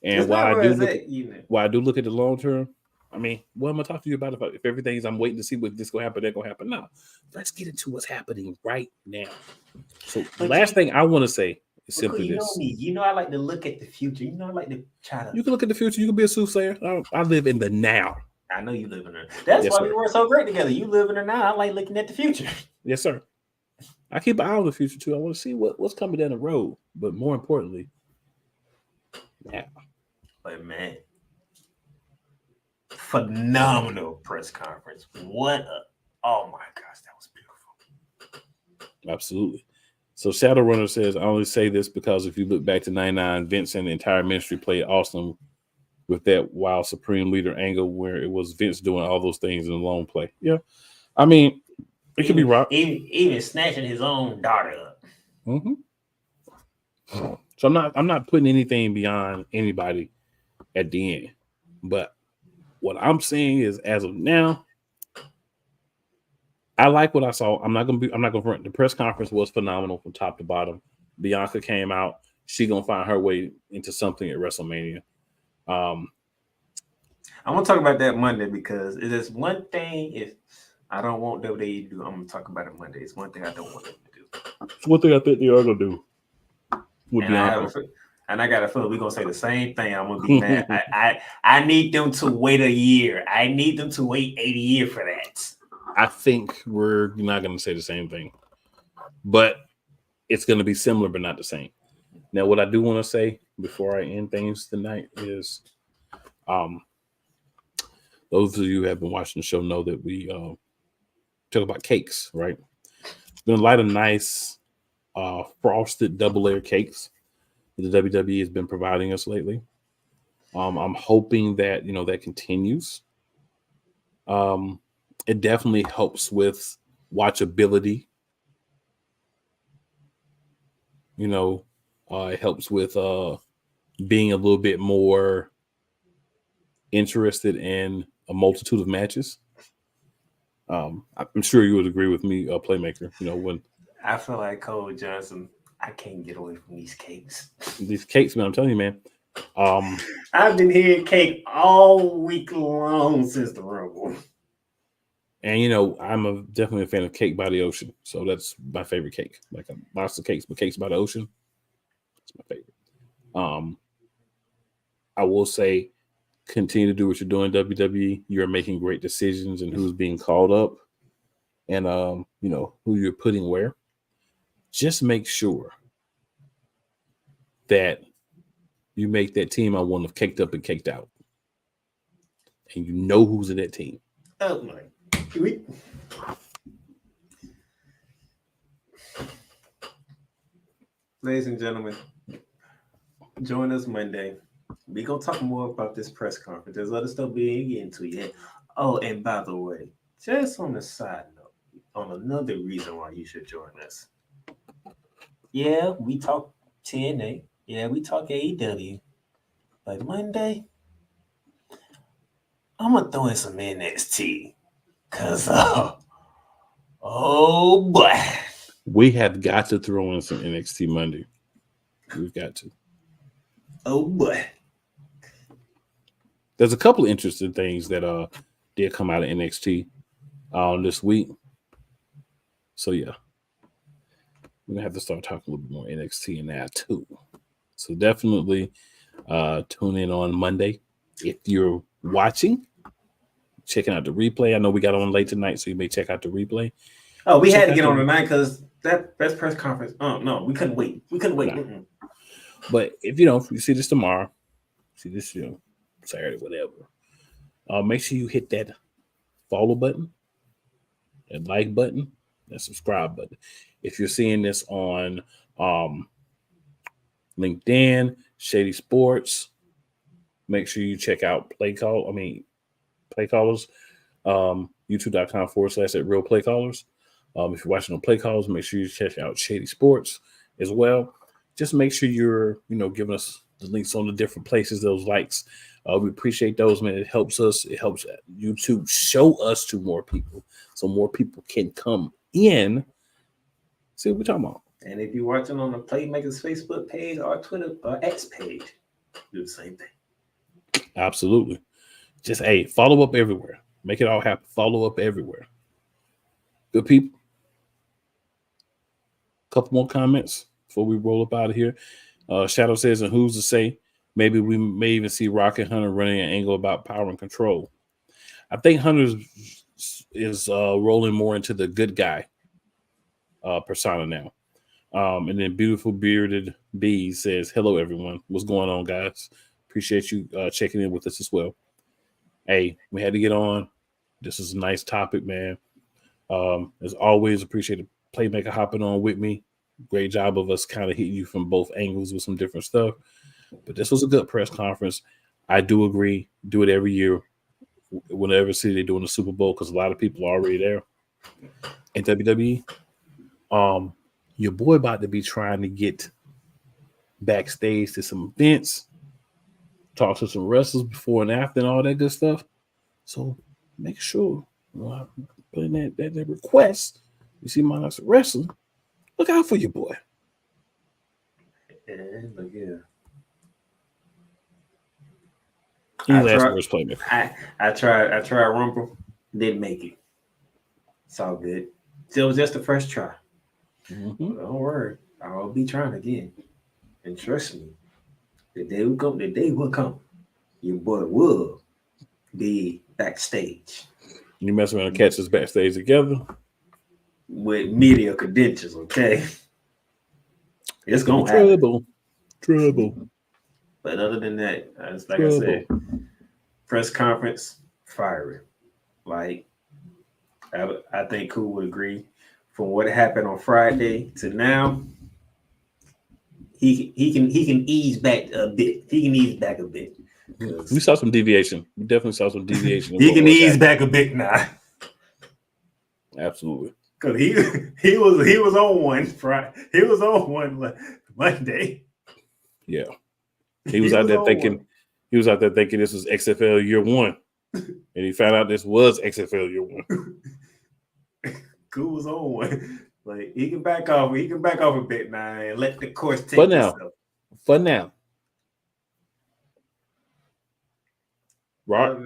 And while I do look at the long term, I mean, what am I talking to you about? If everything's I'm waiting to see what this gonna happen, that gonna happen. No, let's get into what's happening right now. So the last thing I want to say is simply you this. Know me. You know I like to look at the future. You know I like to try to. You can look at the future. You can be a soothsayer. I live in the now. I know you live in there. That's why we work so great together. You live in there now. I like looking at the future. Yes, sir. I keep an eye on the future too. I want to see what's coming down the road. But more importantly, now. But man, phenomenal press conference. Oh my gosh, that was beautiful. Absolutely. So Shadowrunner says, I only say this because if you look back to 99, Vince and the entire ministry played awesome with that wild Supreme Leader angle where it was Vince doing all those things in the long play. Yeah. I mean, it could be Rock. Even snatching his own daughter up. Mm-hmm. So I'm not putting anything beyond anybody at the end. But what I'm saying is, as of now, I like what I saw. I'm not gonna front. The press conference was phenomenal from top to bottom. Bianca came out. She gonna find her way into something at WrestleMania. I'm gonna talk about that Monday because it is one thing. If I don't want WWE to do, I'm gonna talk about it Monday. It's one thing I don't want them to do. It's one thing I think they are gonna do with Bianca. And I got a feeling we're gonna say the same thing. I'm gonna be mad. I need them to wait a year. I need them to wait 80 years for that. I think we're not gonna say the same thing, but it's gonna be similar, but not the same. Now, what I do want to say before I end things tonight is, those of you who have been watching the show know that we talk about cakes, right? There's been a lot of nice frosted double layer cakes that the WWE has been providing us lately. I'm hoping that that continues. It definitely helps with watchability. It helps with being a little bit more interested in a multitude of matches. I'm sure you would agree with me, Playmaker. When I feel like Cole Johnson, I can't get away from these cakes. These cakes, man, I'm telling you, man. I've been hearing cake all week long since the Rumble. And I'm definitely a fan of Cake by the Ocean, so that's my favorite cake. Like lots of cakes, but Cakes by the Ocean, it's my favorite. I will say, continue to do what you're doing, WWE. You're making great decisions and who's being called up, and who you're putting where. Just make sure that you make that team I want of caked up and caked out, and you know who's in that team. Oh my. Ladies and gentlemen, join us Monday. We're going to talk more about this press conference. There's other stuff we ain't getting to yet. Oh, and by the way, just on the side note, on another reason why you should join us. Yeah, we talk TNA. Yeah, we talk AEW. But Monday, I'm going to throw in some NXT. Because, oh boy. We have got to throw in some NXT Monday. We've got to. Oh boy. There's a couple of interesting things that did come out of NXT this week. So yeah. We're gonna have to start talking a little bit more NXT in that too. So definitely tune in on Monday. If you're watching, checking out the replay. I know we got on late tonight, so you may check out the replay. Oh, we had to get on tonight because that press conference. Oh no, we couldn't wait. No. But if you see this tomorrow, see this Saturday, whatever. Make sure you hit that follow button, that like button, that subscribe button. If you're seeing this on LinkedIn, Shady Sports, make sure you check out Play Callers, youtube.com/at Real Play Callers. If you're watching on Play Callers, make sure you check out Shady Sports as well. Just make sure you're, giving us the links on the different places, those likes. We appreciate those, man. It helps us. It helps YouTube show us to more people, so more people can come in. See what we're talking about. And if you're watching on the Playmakers Facebook page or Twitter or X page, do the same thing. Absolutely. Just follow up everywhere. Make it all happen. Follow up everywhere. Good people. Couple more comments before we roll up out of here. Shadow says, and who's to say? Maybe we may even see Rock and Hunter running an angle about power and control. I think Hunter is rolling more into the good guy persona now. And then Beautiful Bearded B says, hello, everyone. What's going on, guys? Appreciate you checking in with us as well. Hey, we had to get on. This is a nice topic, man. As always, appreciate the Playmaker hopping on with me. Great job of us kind of hitting you from both angles with some different stuff. But this was a good press conference. I do agree. Do it every year. Whenever city they're doing the Super Bowl, because a lot of people are already there. In WWE, your boy about to be trying to get backstage to some events, talk to some wrestlers before and after and all that good stuff. So make sure putting that request. You see Monarch Wrestling, look out for your boy. Look here. Any last words, Playmaker? I tried Rumble, didn't make it. It's all good. It was just the first try. Mm-hmm. Don't worry, I'll be trying again. And trust me, the day will come. Your boy will be backstage. You mess around and catch us backstage together with media credentials, okay? It's gonna happen. Trouble. But other than that, like I said, press conference, fiery. Like I think Cool would agree. From what happened on Friday to now, he can ease back a bit. He can ease back a bit. We saw some deviation. We definitely saw some deviation. He can ease back a bit now. Absolutely. Because he was on one Friday. He was on one Monday. Yeah. He was out there thinking this was XFL year one. And he found out this was XFL year one. Cool was on one. Like he can back off a bit now and let the course take itself. For now. Rock.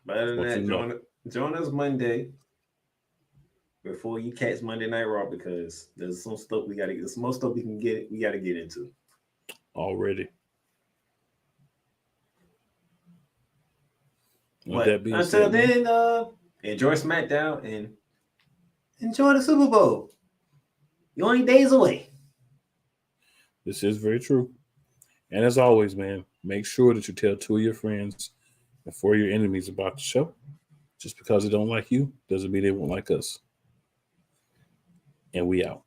But other than that, join us Monday before you catch Monday Night Raw, because there's some stuff there's some more stuff we gotta get into. Already. Until then, enjoy SmackDown and enjoy the Super Bowl. You're only days away. This is very true. And as always, man, make sure that you tell 2 of your friends and 4 of your enemies about the show. Just because they don't like you doesn't mean they won't like us. And we out.